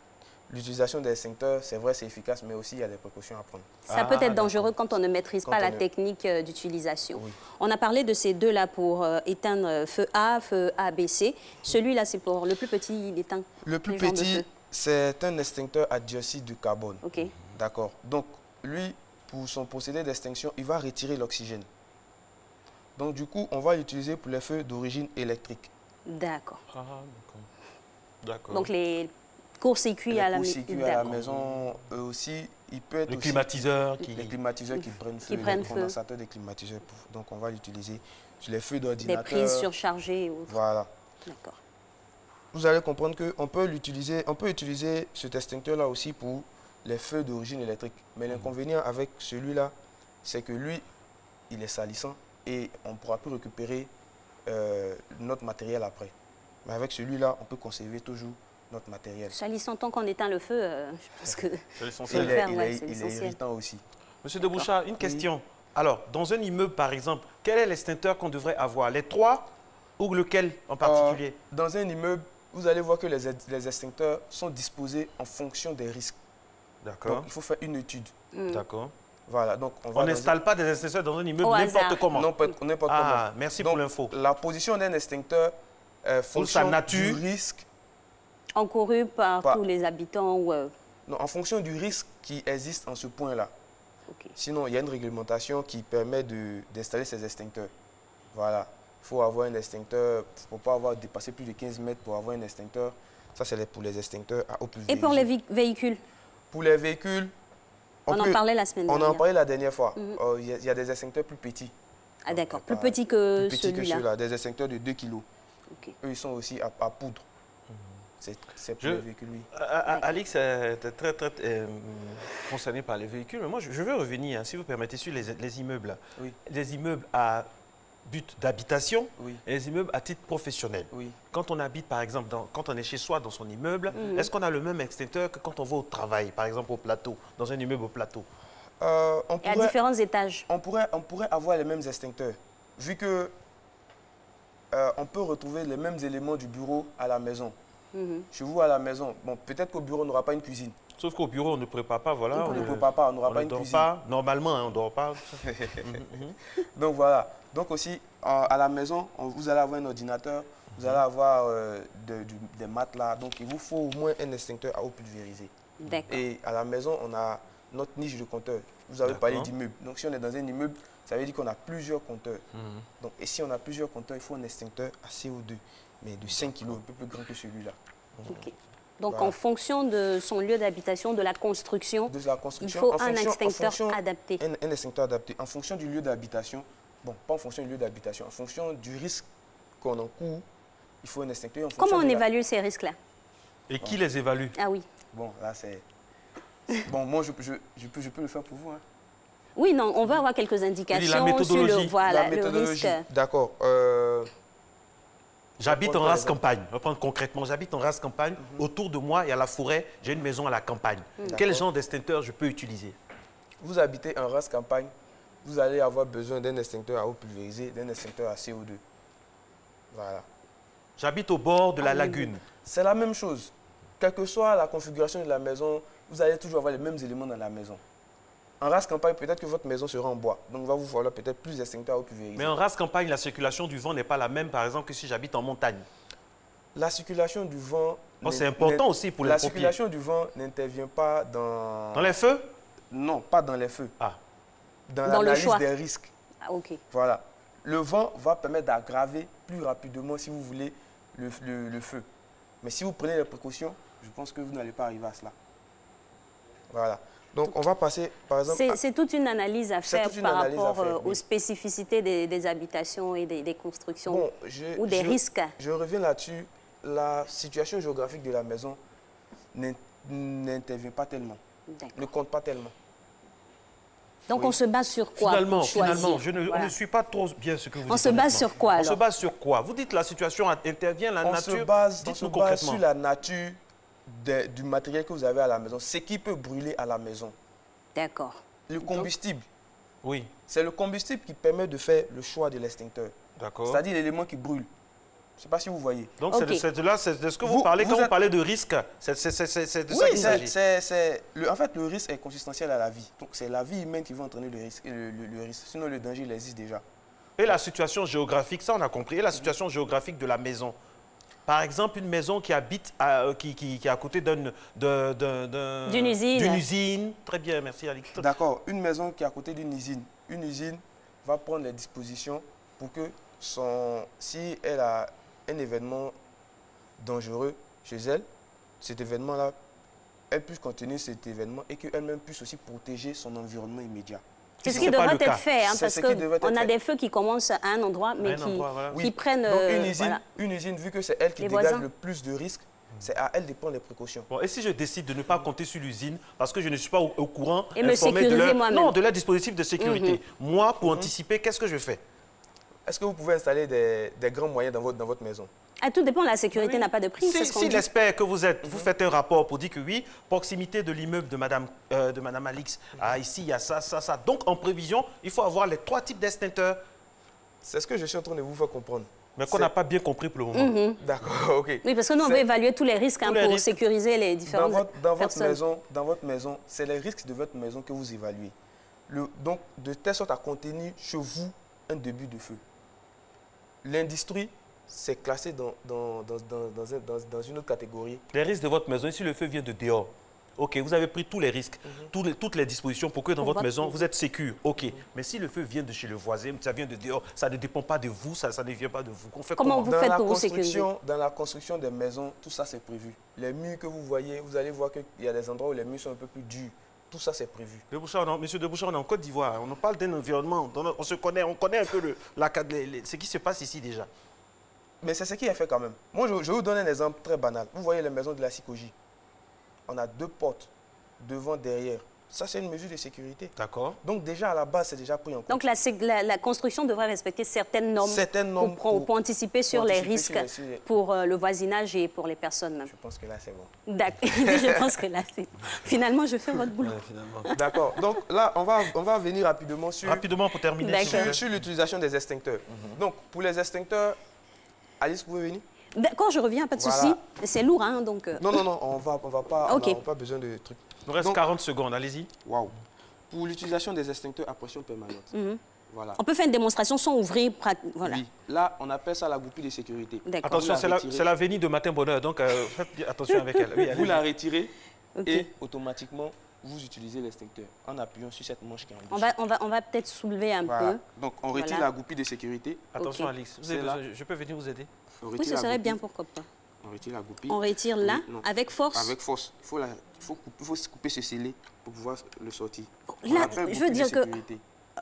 L'utilisation des extincteurs, c'est vrai, c'est efficace, mais aussi il y a des précautions à prendre. Ça peut être dangereux quand on ne maîtrise pas la technique d'utilisation. Oui. On a parlé de ces deux-là pour éteindre feu A, feu A, B, C. Celui-là, c'est pour le plus petit, il éteint. Le plus petit, c'est un extincteur à dioxyde de carbone. OK. D'accord. Donc, lui, pour son procédé d'extinction, il va retirer l'oxygène. Donc, du coup, on va l'utiliser pour les feux d'origine électrique. D'accord. Ah, d'accord. Donc, les court-circuits à la maison, eux aussi, il peut être les climatiseurs les climatiseurs qui prennent feu, les condensateurs des climatiseurs. Donc, on va l'utiliser sur les feux d'ordinateur. Des prises surchargées et autres. Voilà. D'accord. Vous allez comprendre qu'on peut utiliser cet extincteur-là aussi pour les feux d'origine électrique. Mais l'inconvénient avec celui-là, c'est que lui, il est salissant et on ne pourra plus récupérer notre matériel après. Mais avec celui-là, on peut conserver toujours notre matériel. Salissant tant qu'on éteint le feu, je pense que il est irritant aussi. Monsieur Deboucha, une question. Alors, dans un immeuble, par exemple, quel est l'extincteur qu'on devrait avoir? Les 3 ou lequel en particulier? Dans un immeuble, vous allez voir que les extincteurs sont disposés en fonction des risques. D'accord. Donc, il faut faire une étude. D'accord. Voilà, donc on n'installe pas des extincteurs dans un immeuble n'importe comment. Non, n'importe comment. Merci pour l'info. La position d'un extincteur fonction du risque encouru par tous les habitants ou non, en fonction du risque qui existe en ce point-là. Okay. Sinon, il y a une réglementation qui permet d'installer ces extincteurs. Voilà. Il faut avoir un extincteur, il ne faut pas avoir dépassé plus de 15 mètres pour avoir un extincteur. Ça, c'est pour les extincteurs à eau plus Et pour les véhicules? Pour les véhicules, on en parlait la semaine dernière. On en parlait la dernière fois. Il y a des extincteurs plus petits. Ah d'accord, plus petits que celui-là. Des extincteurs de 2 kg. Okay. Eux, ils sont aussi à poudre. C'est pour les véhicules, oui. Alix est très concerné par les véhicules, mais moi je veux revenir, si vous permettez, sur les immeubles. Oui. Les immeubles à but d'habitation et les immeubles à titre professionnel. Oui. Quand on habite, par exemple, quand on est chez soi dans son immeuble, est-ce qu'on a le même extincteur que quand on va au travail, par exemple au plateau, dans un immeuble au plateau? Et à différents étages. On pourrait avoir les mêmes extincteurs, vu que on peut retrouver les mêmes éléments du bureau à la maison. Chez vous, à la maison, bon, peut-être qu'au bureau, on n'aura pas une cuisine. Sauf qu'au bureau, on ne prépare pas, voilà. On ne prépare pas, on n'aura pas une cuisine. Pas. Normalement, on ne dort pas. Donc voilà. Donc aussi, à la maison, vous allez avoir un ordinateur, vous allez avoir des matelas. Donc il vous faut au moins un extincteur à eau pulvérisée. Et à la maison, on a notre niche de compteur. Vous avez parlé d'immeuble. Donc si on est dans un immeuble, ça veut dire qu'on a plusieurs compteurs. Donc, et si on a plusieurs compteurs, il faut un extincteur à CO2, mais de 5 kg, un peu plus grand que celui-là. Okay. Donc, voilà. En fonction de son lieu d'habitation, de la construction, il faut un extincteur adapté. Un extincteur adapté. En fonction du lieu d'habitation, bon, pas en fonction du lieu d'habitation, en fonction du risque qu'on encourt, il faut un extincteur. Comment on évalue ces risques-là? Et qui les évalue? Ah oui. Bon, là, c'est... Bon, moi, je peux le faire pour vous. Hein. Oui, non, on va avoir quelques indications sur le risque. D'accord. J'habite en race campagne. On va prendre concrètement. J'habite en race campagne. Autour de moi, il y a la forêt. J'ai une maison à la campagne. Quel genre d'extincteur je peux utiliser? Vous habitez en race campagne, vous allez avoir besoin d'un extincteur à eau pulvérisée, d'un extincteur à CO2. Voilà. J'habite au bord de la lagune. C'est la même chose. Quelle que soit la configuration de la maison, vous allez toujours avoir les mêmes éléments dans la maison. En race campagne, peut-être que votre maison sera en bois. Donc, il va vous falloir peut-être plus d'extincteurs à eau pulvérisée. Mais en race campagne, la circulation du vent n'est pas la même, par exemple, que si j'habite en montagne. La circulation du vent... Oh, c'est important aussi pour les pompiers. La circulation du vent n'intervient pas dans... Dans les feux? Non, pas dans les feux. Ah. Dans l'analyse des risques. Ah, ok. Voilà. Le vent va permettre d'aggraver plus rapidement, si vous voulez, le feu. Mais si vous prenez les précautions, je pense que vous n'allez pas arriver à cela. Voilà. Donc, on va passer, par exemple... C'est toute une analyse à faire par rapport aux spécificités des habitations et des constructions ou des risques. Je reviens là-dessus. La situation géographique de la maison n'intervient pas tellement, ne compte pas tellement. Donc, on se base sur quoi? Finalement, on ne suit pas trop bien ce que vous dites. On se base sur quoi, alors? On se base sur quoi? Vous dites la situation intervient, la nature. On se base sur la nature du matériel que vous avez à la maison, ce qui peut brûler à la maison. D'accord. Le combustible. Oui. C'est le combustible qui permet de faire le choix de l'extincteur. D'accord. C'est-à-dire l'élément qui brûle. Je ne sais pas si vous voyez. Donc, c'est de ce que vous parlez quand vous parlez de risque. C'est de ça qu'il s'agit. En fait, le risque est consubstantiel à la vie. Donc, c'est la vie humaine qui va entraîner le risque. Sinon, le danger, il existe déjà. Et la situation géographique, ça, on a compris. Et la situation géographique de la maison. Par exemple, une maison qui habite qui est à côté d'une usine. Très bien, merci Alix. D'accord. Une maison qui est à côté d'une usine. Une usine va prendre les dispositions pour que si elle a un événement dangereux chez elle, cet événement-là, elle puisse contenir cet événement et qu'elle-même puisse aussi protéger son environnement immédiat. C'est ce qui devrait être fait, hein, parce qu'on a des feux qui commencent à un endroit, mais qui prennent... Donc une usine, vu que c'est elle qui dégage le plus de risques, c'est à elle de prendre les précautions. Bon, et si je décide de ne pas compter sur l'usine, parce que je ne suis pas au courant, et me sécuriser moi-même. De leur dispositif de sécurité. Moi, pour anticiper, qu'est-ce que je fais? Est-ce que vous pouvez installer des grands moyens dans votre maison? Tout dépend, la sécurité n'a pas de prix. Si l'expert que vous êtes, vous faites un rapport pour dire que oui, proximité de l'immeuble de Madame Alix, ici, il y a ça, ça, ça. Donc, en prévision, il faut avoir les 3 types d'extincteurs. C'est ce que je suis en train de vous faire comprendre. Mais qu'on n'a pas bien compris pour le moment. D'accord, ok. Oui, parce que nous, on veut évaluer tous les risques pour sécuriser les différentes personnes. Dans votre maison, c'est les risques de votre maison que vous évaluez. Donc, de telle sorte à contenir chez vous un début de feu. L'industrie, c'est classé dans une autre catégorie. Les risques de votre maison, si le feu vient de dehors, ok, vous avez pris tous les risques, toutes les dispositions pour que dans votre maison, vous êtes sécure, ok. Mais si le feu vient de chez le voisin, ça vient de dehors, ça ne dépend pas de vous, ça ne vient pas de vous. Comment vous faites pour vous sécuriser? Dans la construction des maisons, tout ça c'est prévu. Les murs que vous voyez, vous allez voir qu'il y a des endroits où les murs sont un peu plus durs. Tout ça, c'est prévu. Monsieur Debouchard, on est en Côte d'Ivoire. On parle d'un environnement. On se connaît, on connaît un peu ce qui se passe ici déjà. Mais c'est ce qui est fait quand même. Moi, je vais vous donner un exemple très banal. Vous voyez les maisons de la Sikoji. On a 2 portes, devant, derrière. Ça, c'est une mesure de sécurité. D'accord. Donc, déjà, à la base, c'est déjà pris en compte. Donc, la construction devrait respecter certaines normes, pour anticiper sur les risques pour le voisinage et pour les personnes même. Je pense que là, c'est bon. D'accord. Je pense que là, c'est bon. Finalement, je fais votre boulot. Ouais, d'accord. Donc, là, on va venir rapidement sur... Rapidement, pour terminer. Sur l'utilisation des extincteurs. Donc, pour les extincteurs, Alice, vous pouvez venir? D'accord, je reviens, pas de souci. C'est lourd, hein, donc... Non, on va pas... Okay. On n'a pas besoin de trucs. Il nous reste 40 secondes, allez-y. Waouh. Pour l'utilisation des extincteurs à pression permanente. Voilà. On peut faire une démonstration sans ouvrir. Voilà. Oui. Là, on appelle ça la goupille de sécurité. Attention, c'est la Vénie de Matin Bonheur, donc faites attention avec elle. Oui, vous la retirez et automatiquement, vous utilisez l'extincteur en appuyant sur cette manche qui est en bouche. On va peut-être soulever un peu. Donc, on retire la goupille de sécurité. Attention, Alix, je peux venir vous aider? Oui, ce serait bien, pourquoi pas. On retire la goupille. On retire là, avec force? Avec force. Il faut couper ce scellé pour pouvoir le sortir. Là, je veux dire que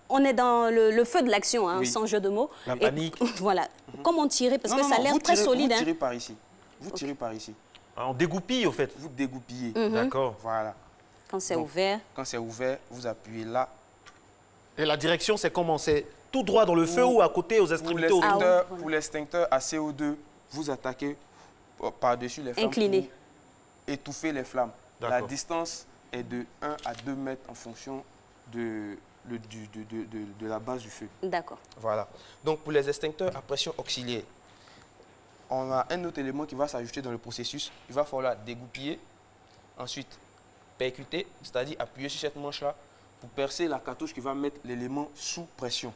on est dans le feu de l'action, hein, sans jeu de mots. La panique. Voilà. Comment tirer? Parce que ça a l'air très solide. Vous tirez par ici. Vous tirez par ici. On dégoupille, au fait. Vous dégoupillez. D'accord. Voilà. Quand c'est ouvert. Quand c'est ouvert, vous appuyez là. Et la direction, c'est comment? C'est tout droit dans le feu ou à côté, aux extrémités? Pour l'extincteur à CO2, vous attaquez par-dessus les flammes. Incliné. Pour étouffer les flammes. La distance est de 1 à 2 mètres en fonction de la base du feu. D'accord. Voilà. Donc pour les extincteurs à pression auxiliaire, on a un autre élément qui va s'ajouter dans le processus. Il va falloir dégoupiller, ensuite percuter, c'est-à-dire appuyer sur cette manche-là pour percer la cartouche qui va mettre l'élément sous pression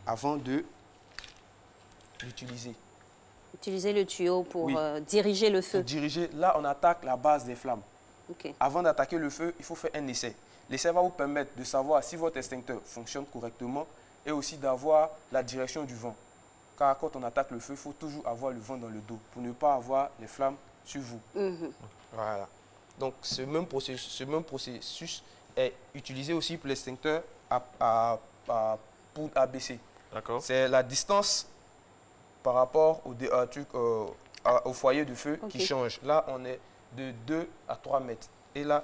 avant de l'utiliser. Utiliser le tuyau pour diriger le feu. Pour diriger, là on attaque la base des flammes. Okay. Avant d'attaquer le feu, il faut faire un essai. L'essai va vous permettre de savoir si votre extincteur fonctionne correctement et aussi d'avoir la direction du vent. Car quand on attaque le feu, il faut toujours avoir le vent dans le dos pour ne pas avoir les flammes sur vous. Voilà. Donc ce même processus est utilisé aussi pour l'extincteur à poudre ABC. C'est la distance par rapport au foyer de feu qui change. Là, on est de 2 à 3 mètres. Et là,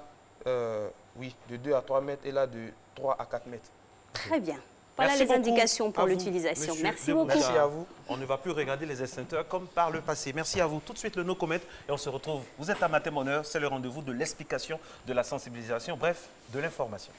oui, de 2 à 3 mètres et là, de 3 à 4 mètres. Très bien. Voilà les indications pour l'utilisation. Merci beaucoup. Merci à vous. On ne va plus regarder les extincteurs comme par le passé. Merci à vous. Tout de suite, le No Comment et on se retrouve. Vous êtes à Matin Bonheur. C'est le rendez-vous de l'explication, de la sensibilisation, bref, de l'information.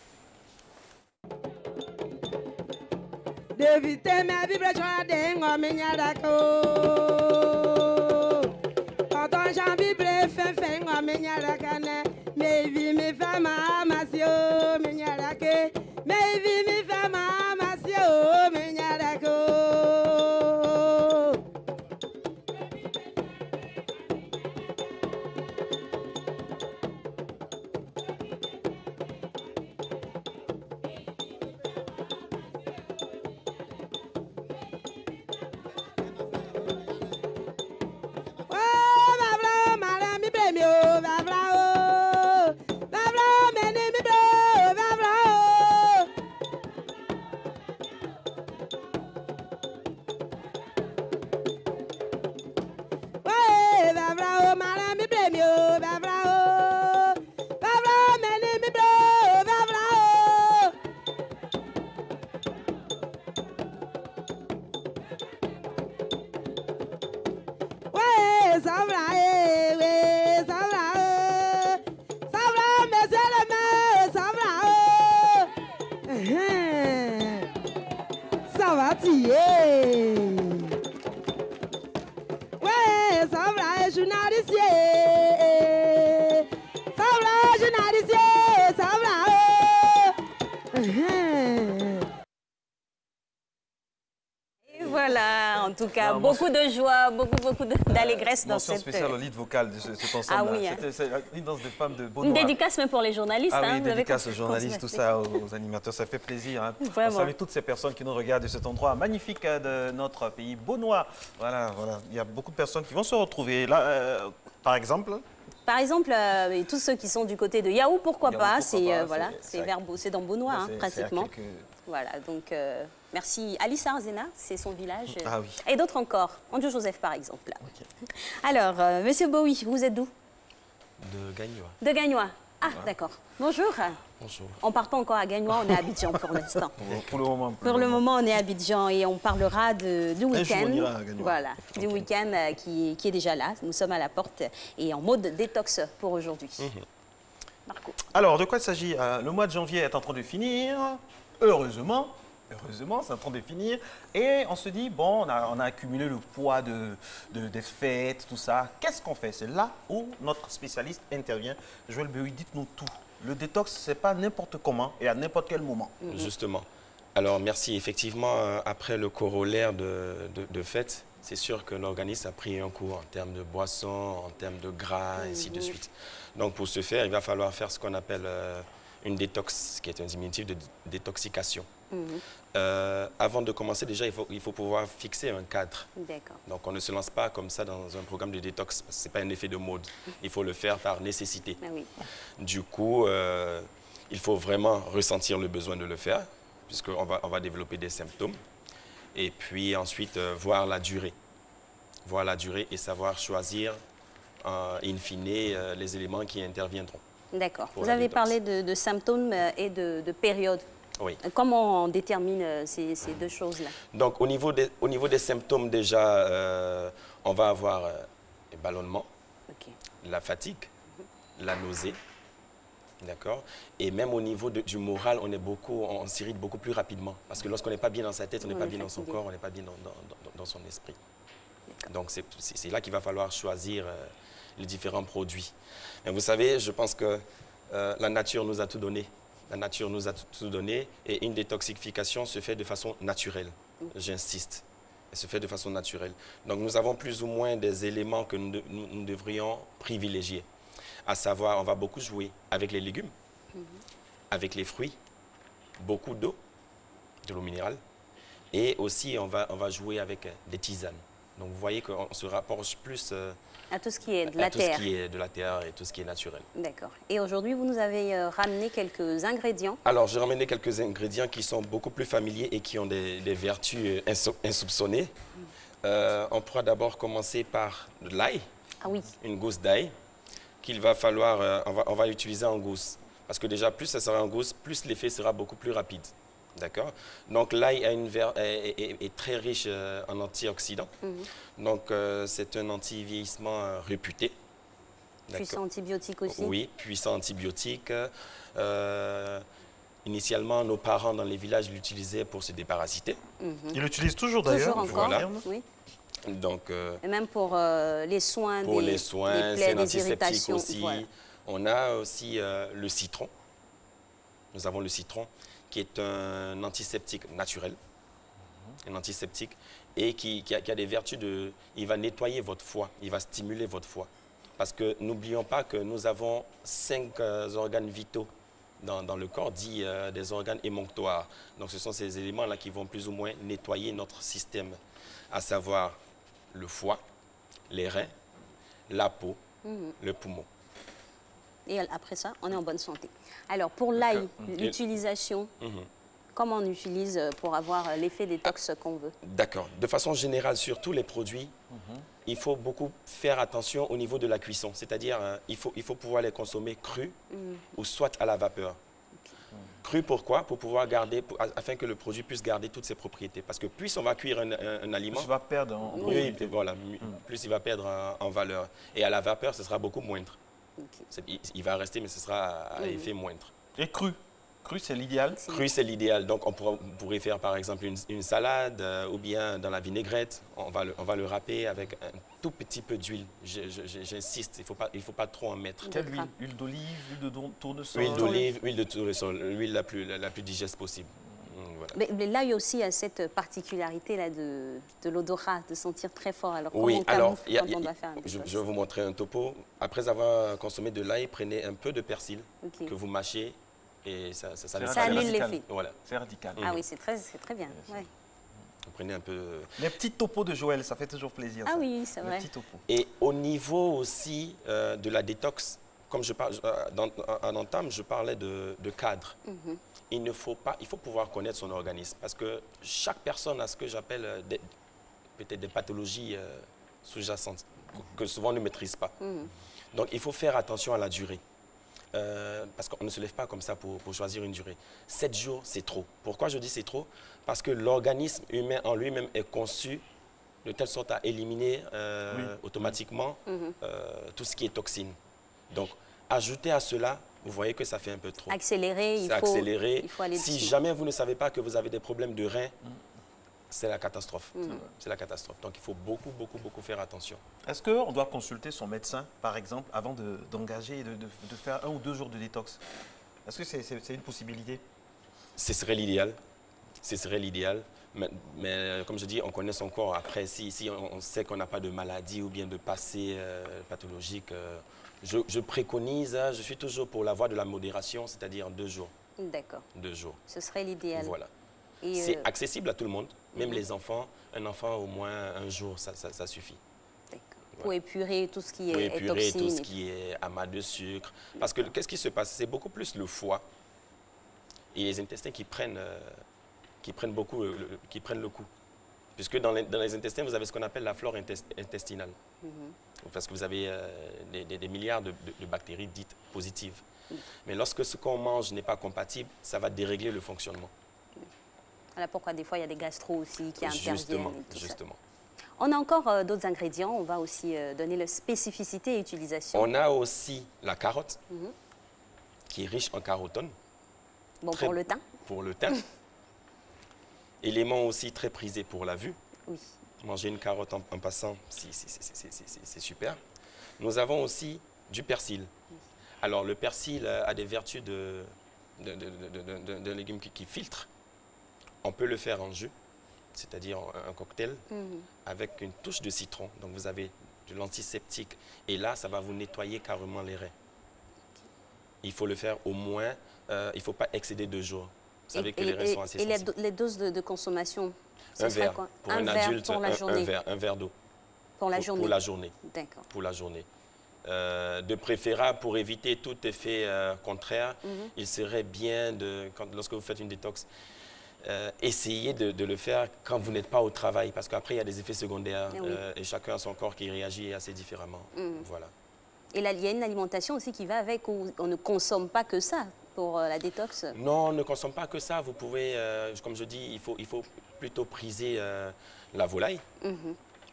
Voilà, en tout cas, beaucoup de joie, beaucoup d'allégresse dans cette... Mention spéciale au lead vocal de cet ensemble. Ah oui, c'est une danse de femmes de Beaunois. Une dédicace même pour les journalistes. Ah oui, dédicace aux journalistes, tout ça, aux animateurs, ça fait plaisir. Hein. On salue toutes ces personnes qui nous regardent de cet endroit magnifique de notre pays, Beaunois. Voilà, il y a beaucoup de personnes qui vont se retrouver là, par exemple... Par exemple, tous ceux qui sont du côté de Yahoo, pourquoi pas, c'est voilà, c'est dans Beaunois, hein, pratiquement. Voilà, donc merci. Alice Arzena, c'est son village. Ah oui. Et d'autres encore. Andrew Joseph, par exemple. Alors, Monsieur Bowie, vous êtes d'où? De Gagnois. De Gagnois. Ah, d'accord. Bonjour. Bonjour. On ne part pas encore à Gagnois, on est à Abidjan pour l'instant. Pour le moment. Pour le moment, on est à Abidjan et on parlera du week-end. Voilà, du week-end qui est déjà là. Nous sommes à la porte et en mode détox pour aujourd'hui. Marco. Alors, de quoi il s'agit? Le mois de janvier est en train de finir. Heureusement, c'est en train de finir. Et on se dit, bon, on a accumulé le poids des fêtes, tout ça. Qu'est-ce qu'on fait? C'est là où notre spécialiste intervient. Joël Bowie, dites-nous tout. Le détox, ce n'est pas n'importe comment et à n'importe quel moment. Justement. Alors, merci. Effectivement, après le corollaire de fête, c'est sûr que l'organisme a pris un coup en termes de boissons, en termes de gras, ainsi de suite. Donc, pour ce faire, il va falloir faire ce qu'on appelle une détox, qui est un diminutif de détoxication. Avant de commencer, déjà, il faut pouvoir fixer un cadre. Donc, on ne se lance pas comme ça dans un programme de détox, parce que ce n'est pas un effet de mode. Il faut le faire par nécessité. Du coup, il faut vraiment ressentir le besoin de le faire, puisqu'on va développer des symptômes. Et puis ensuite, voir la durée. Voir la durée et savoir choisir, in fine, les éléments qui interviendront. D'accord. Vous avez parlé de symptômes et de périodes. Oui. Comment on détermine ces deux choses-là? Donc, au niveau des symptômes, déjà, on va avoir les ballonnements, la fatigue, la nausée, d'accord? Et même au niveau du moral, on s'irrite beaucoup plus rapidement. Parce que lorsqu'on n'est pas bien dans sa tête, on n'est pas bien dans son corps, on n'est pas bien dans son esprit. Donc, c'est là qu'il va falloir choisir les différents produits. Mais vous savez, je pense que la nature nous a tout donné. La nature nous a tout donné et une détoxification se fait de façon naturelle. J'insiste. Elle se fait de façon naturelle. Donc, nous avons plus ou moins des éléments que nous devrions privilégier. À savoir, on va beaucoup jouer avec les légumes, avec les fruits, beaucoup d'eau, de l'eau minérale. Et aussi, on va jouer avec des tisanes. Donc, vous voyez qu'on se rapproche plus à tout ce qui est de la terre. Tout ce qui est de la terre et tout ce qui est naturel. D'accord. Et aujourd'hui, vous nous avez ramené quelques ingrédients. Alors, j'ai ramené quelques ingrédients qui sont beaucoup plus familiers et qui ont des vertus insoupçonnées. On pourra d'abord commencer par de l'ail. Ah oui. Une gousse d'ail qu'il va falloir, on va l'utiliser en gousse. Parce que déjà, plus ça sera en gousse, plus l'effet sera beaucoup plus rapide. D'accord? Donc, l'ail est très riche en antioxydants. Donc, c'est un anti-vieillissement réputé. Puissant antibiotique aussi? Oui, puissant antibiotique. Initialement, nos parents dans les villages l'utilisaient pour se déparasiter. Ils l'utilisent toujours d'ailleurs. Toujours encore, voilà. oui. Donc, et même pour les soins, pour les soins, c'est un antiseptique aussi. Voilà. On a aussi le citron. Nous avons le citron, qui est un antiseptique naturel, un antiseptique, et qui a des vertus de... Il va nettoyer votre foie, il va stimuler votre foie. Parce que n'oublions pas que nous avons 5 organes vitaux dans le corps, dits des organes émonctoires. Donc ce sont ces éléments-là qui vont plus ou moins nettoyer notre système, à savoir le foie, les reins, la peau, le poumon. Et après ça, on est en bonne santé. Alors, pour l'ail, l'utilisation, comment on utilise pour avoir l'effet détox qu'on veut? D'accord. De façon générale, sur tous les produits, il faut beaucoup faire attention au niveau de la cuisson. C'est-à-dire, il faut pouvoir les consommer crus ou soit à la vapeur. Cru, pourquoi? Pour pouvoir garder, afin que le produit puisse garder toutes ses propriétés. Parce que plus on va cuire un aliment, plus il va perdre en plus il va perdre en valeur. Et à la vapeur, ce sera beaucoup moindre. Il va rester, mais ce sera à effet moindre. Et cru? Cru, c'est l'idéal? Cru, c'est l'idéal. Donc, on pourrait faire, par exemple, une salade ou bien dans la vinaigrette. On va le râper avec un tout petit peu d'huile. J'insiste, il ne faut pas trop en mettre. Quelle huile? Huile d'olive, huile de tournesol? Huile d'olive, huile de tournesol, l'huile la plus digeste possible. Voilà. Mais là, il y a aussi cette particularité-là de l'odorat, de sentir très fort. Alors, oui, comment on doit faire un je vais vous montrer un topo. Après avoir consommé de l'ail, prenez un peu de persil que vous mâchez et ça annule l'effet. Voilà. C'est radical. Ah oui, c'est très bien. Ouais. Vous prenez un peu... Les petits topos de Joël, ça fait toujours plaisir. Ah ça. oui, c'est vrai. Et au niveau aussi de la détox, comme je parle, en entame, je parlais de cadre. Il faut pouvoir connaître son organisme parce que chaque personne a ce que j'appelle peut-être des pathologies sous-jacentes que souvent on ne maîtrise pas. Donc il faut faire attention à la durée parce qu'on ne se lève pas comme ça pour choisir une durée. 7 jours, c'est trop. Pourquoi je dis c'est trop? Parce que l'organisme humain en lui-même est conçu de telle sorte à éliminer automatiquement tout ce qui est toxine. Donc, ajouter à cela, vous voyez que ça fait un peu trop. Accélérer, il faut aller Si dessus. jamais vous ne savez pas que vous avez des problèmes de reins, c'est la catastrophe. C'est la catastrophe. Donc, il faut beaucoup faire attention. Est-ce qu'on doit consulter son médecin, par exemple, avant d'engager et de faire 1 ou 2 jours de détox? Est-ce que c'est une possibilité? Ce serait l'idéal. Ce serait l'idéal. Mais comme je dis, on connaît son corps. Après, si on sait qu'on n'a pas de maladie ou bien de passé pathologique, je préconise, je suis toujours pour la voie de la modération, c'est-à-dire 2 jours. D'accord. 2 jours. Ce serait l'idéal. Voilà. C'est accessible à tout le monde, même les enfants. Un enfant, au moins 1 jour, ça suffit. D'accord. Pour épurer tout ce qui pour est épurer toxine. tout ce qui est amas de sucre. Parce que qu'est-ce qui se passe? C'est beaucoup plus le foie et les intestins qui prennent le coup. Puisque dans les intestins, vous avez ce qu'on appelle la flore intestinale. Parce que vous avez des milliards de bactéries dites positives. Mais lorsque ce qu'on mange n'est pas compatible, ça va dérégler le fonctionnement. Voilà pourquoi des fois il y a des gastro aussi qui interviennent. Justement. On a encore d'autres ingrédients, on va aussi donner la spécificité et utilisation. On a aussi la carotte, qui est riche en carotone. Bon, pour le teint. Pour le teint. Élément aussi très prisé pour la vue. Oui. Manger une carotte en passant, c'est super. Nous avons aussi du persil. Alors, le persil a des vertus d'un légume qui filtre. On peut le faire en jus, c'est-à-dire un cocktail, avec une touche de citron. Donc, vous avez de l'antiseptique. Et là, ça va vous nettoyer carrément les reins. Il faut le faire au moins, il ne faut pas excéder 2 jours. Vous savez que les reins sont assez sensibles. Et les doses de consommation, un verre. Quoi? Pour un adulte, pour la journée. un verre d'eau. Pour la journée? Pour la journée. D'accord. Pour la journée. De préférable, pour éviter tout effet contraire, il serait bien, lorsque vous faites une détox, essayez de le faire quand vous n'êtes pas au travail, parce qu'après, il y a des effets secondaires et chacun a son corps qui réagit assez différemment. Voilà. Et là, il y a une alimentation aussi qui va avec, où on ne consomme pas que ça pour la détox? Non, on ne consomme pas que ça. Vous pouvez, comme je dis, il faut plutôt priser la volaille,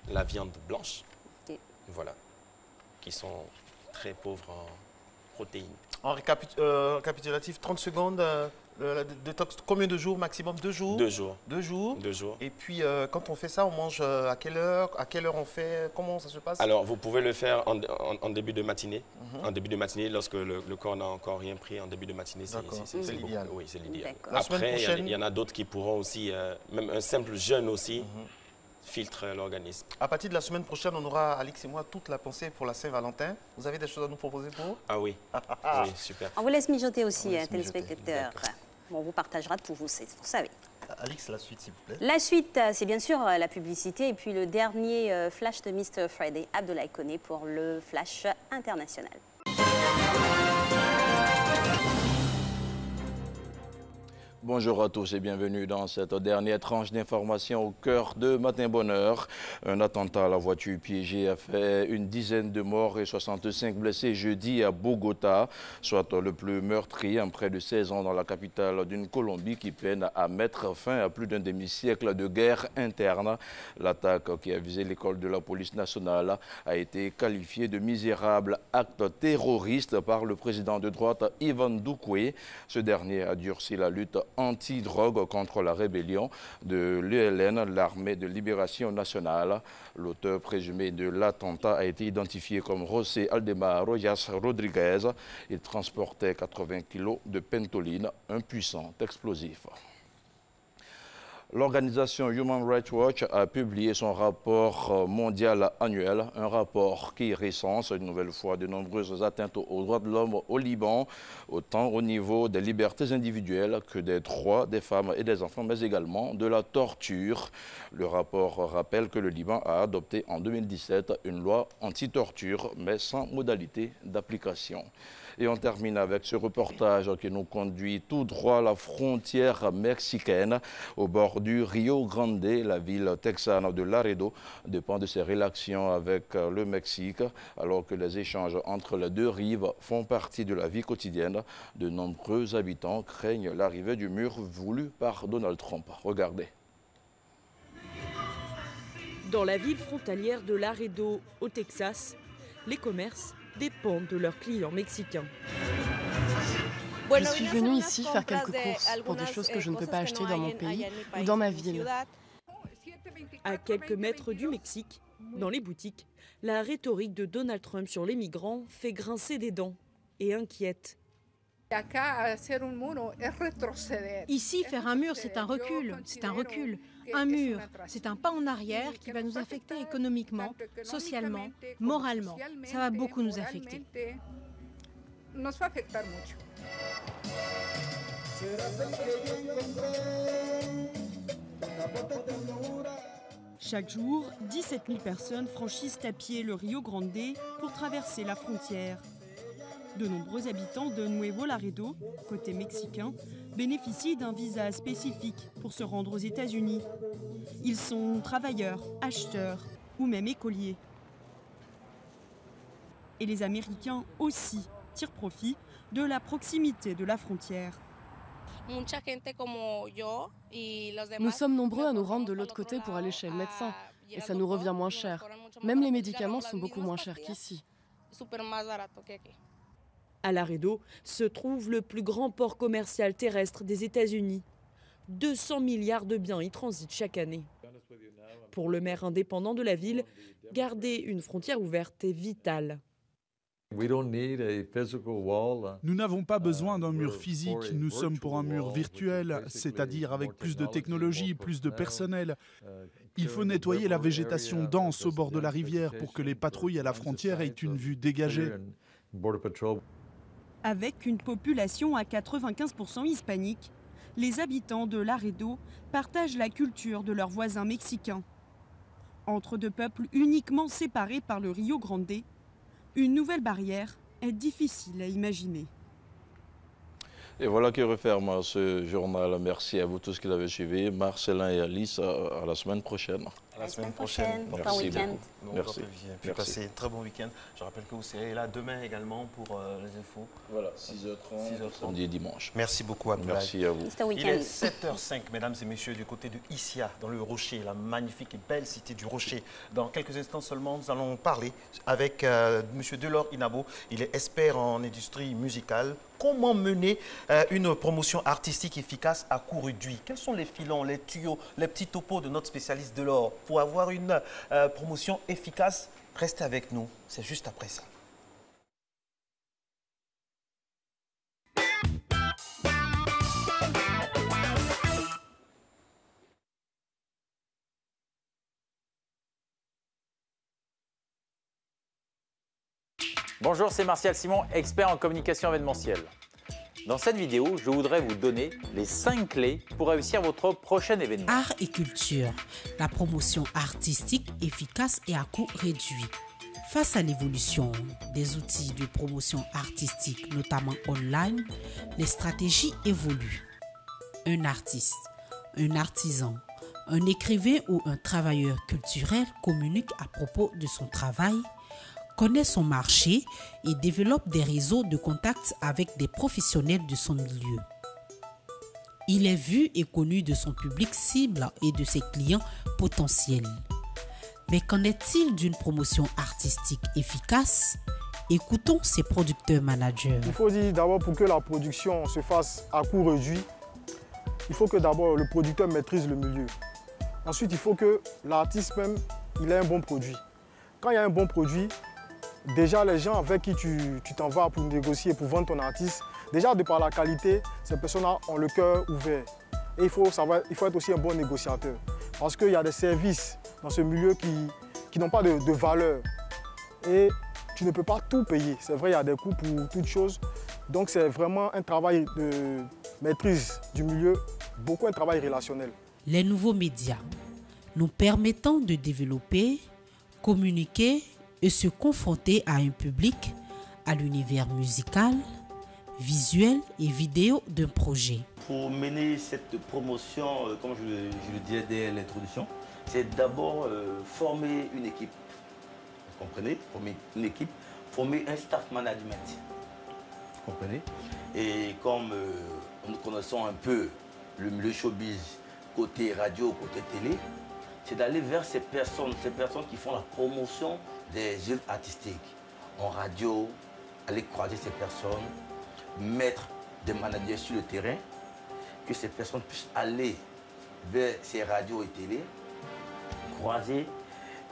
la viande blanche, voilà, qui sont très pauvres en protéines. En récapitulatif, 30 secondes, la détox, combien de jours maximum? 2 jours? 2 jours. 2 jours. 2 jours. Et puis, quand on fait ça, on mange à quelle heure? À quelle heure on fait? Comment ça se passe? Alors, vous pouvez le faire en début de matinée. En début de matinée, lorsque le corps n'a encore rien pris, en début de matinée, c'est l'idéal. Oui, c'est l'idéal. Après, il y en a d'autres qui pourront aussi, même un simple jeûne aussi, filtre l'organisme. À partir de la semaine prochaine, on aura, Alix et moi, toute la pensée pour la Saint-Valentin. Vous avez des choses à nous proposer pour vous? Ah oui, oui, super. On vous laisse mijoter aussi, téléspectateurs. On vous partagera tout, vous savez. Alix, la suite, s'il vous plaît. La suite, c'est bien sûr la publicité et puis le dernier flash de Mr. Friday, Abdoulaye Koné, pour le flash international. Bonjour à tous et bienvenue dans cette dernière tranche d'information au cœur de Matin Bonheur. Un attentat à la voiture piégée a fait une dizaine de morts et 65 blessés jeudi à Bogota, soit le plus meurtrier en près de 16 ans dans la capitale d'une Colombie qui peine à mettre fin à plus d'un demi-siècle de guerre interne. L'attaque qui a visé l'école de la police nationale a été qualifiée de misérable acte terroriste par le président de droite Ivan Duque. Ce dernier a durci la lutte anti-drogue contre la rébellion de l'ELN, l'armée de libération nationale. L'auteur présumé de l'attentat a été identifié comme José Aldemar Rojas Rodriguez. Il transportait 80 kg de pentoline, un puissant explosif. L'organisation Human Rights Watch a publié son rapport mondial annuel, un rapport qui recense une nouvelle fois de nombreuses atteintes aux droits de l'homme au Liban, autant au niveau des libertés individuelles que des droits des femmes et des enfants, mais également de la torture. Le rapport rappelle que le Liban a adopté en 2017 une loi anti-torture, mais sans modalité d'application. Et on termine avec ce reportage qui nous conduit tout droit à la frontière mexicaine, au bord du Rio Grande. La ville texane de Laredo dépend de ses relations avec le Mexique, alors que les échanges entre les deux rives font partie de la vie quotidienne. De nombreux habitants craignent l'arrivée du mur voulu par Donald Trump. Regardez. Dans la ville frontalière de Laredo, au Texas, les commerces dépendent de leurs clients mexicains. Je suis venue ici faire quelques courses pour des choses que je ne peux pas acheter dans mon pays ou dans ma ville. À quelques mètres du Mexique, dans les boutiques, la rhétorique de Donald Trump sur les migrants fait grincer des dents et inquiète. Ici, faire un mur, c'est un recul, c'est un recul. Un mur, c'est un pas en arrière qui va nous affecter économiquement, socialement, moralement. Ça va beaucoup nous affecter. Chaque jour, 17 000 personnes franchissent à pied le Rio Grande pour traverser la frontière. De nombreux habitants de Nuevo Laredo, côté mexicain, bénéficient d'un visa spécifique pour se rendre aux États-Unis. Ils sont travailleurs, acheteurs ou même écoliers. Et les Américains aussi tirent profit de la proximité de la frontière. Nous sommes nombreux à nous rendre de l'autre côté pour aller chez le médecin et ça nous revient moins cher. Même les médicaments sont beaucoup moins chers qu'ici. À Laredo se trouve le plus grand port commercial terrestre des États-Unis. 200 milliards de biens y transitent chaque année. Pour le maire indépendant de la ville, garder une frontière ouverte est vital. Nous n'avons pas besoin d'un mur physique, nous sommes pour un mur virtuel, c'est-à-dire avec plus de technologie, plus de personnel. Il faut nettoyer la végétation dense au bord de la rivière pour que les patrouilles à la frontière aient une vue dégagée. Avec une population à 95% hispanique, les habitants de Laredo partagent la culture de leurs voisins mexicains. Entre deux peuples uniquement séparés par le Rio Grande, une nouvelle barrière est difficile à imaginer. Et voilà qui referme ce journal. Merci à vous tous qui l'avez suivi. Marcelin et Alice, à la semaine prochaine. À la semaine prochaine. Pour un week-end. Merci. Puis passez un très bon week-end. Je rappelle que vous serez là demain également pour les infos. Voilà, 6h30, samedi et dimanche. Merci beaucoup, Abdoulaye. Merci à vous. Il est 7h05, mesdames et messieurs, du côté de Issia, dans le Rocher, la magnifique et belle cité du Rocher. Dans quelques instants seulement, nous allons parler avec M. Delors Inabo. Il est expert en industrie musicale. Comment mener une promotion artistique efficace à coût réduit? Quels sont les filons, les tuyaux, les petits topos de notre spécialiste Delors pour avoir une promotion efficace? Restez avec nous, c'est juste après ça. Bonjour, c'est Martial Simon, expert en communication événementielle. Dans cette vidéo, je voudrais vous donner les 5 clés pour réussir votre prochain événement. Art et culture, la promotion artistique efficace et à coût réduit. Face à l'évolution des outils de promotion artistique, notamment online, les stratégies évoluent. Un artiste, un artisan, un écrivain ou un travailleur culturel communique à propos de son travail, connaît son marché et développe des réseaux de contacts avec des professionnels de son milieu. Il est vu et connu de son public cible et de ses clients potentiels. Mais qu'en est-il d'une promotion artistique efficace? Écoutons ses producteurs managers. Il faut dire d'abord pour que la production se fasse à coût réduit, il faut que d'abord le producteur maîtrise le milieu. Ensuite, il faut que l'artiste même il ait un bon produit. Quand il y a un bon produit, déjà, les gens avec qui tu t'en vas pour négocier, pour vendre ton artiste, déjà de par la qualité, ces personnes-là ont le cœur ouvert. Et il faut être aussi un bon négociateur. Parce qu'il y a des services dans ce milieu qui n'ont pas de valeur. Et tu ne peux pas tout payer. C'est vrai, il y a des coûts pour toutes choses. Donc c'est vraiment un travail de maîtrise du milieu, beaucoup un travail relationnel. Les nouveaux médias nous permettant de développer, communiquer et se confronter à un public, à l'univers musical, visuel et vidéo d'un projet. Pour mener cette promotion, comme je le disais dès l'introduction, c'est d'abord former une équipe. Vous comprenez? Former une équipe, former un staff management. Vous comprenez? Et comme nous connaissons un peu le milieu showbiz, côté radio, côté télé, c'est d'aller vers ces personnes qui font la promotion des œuvres artistiques en radio, aller croiser ces personnes, mettre des managers sur le terrain, que ces personnes puissent aller vers ces radios et télé, croiser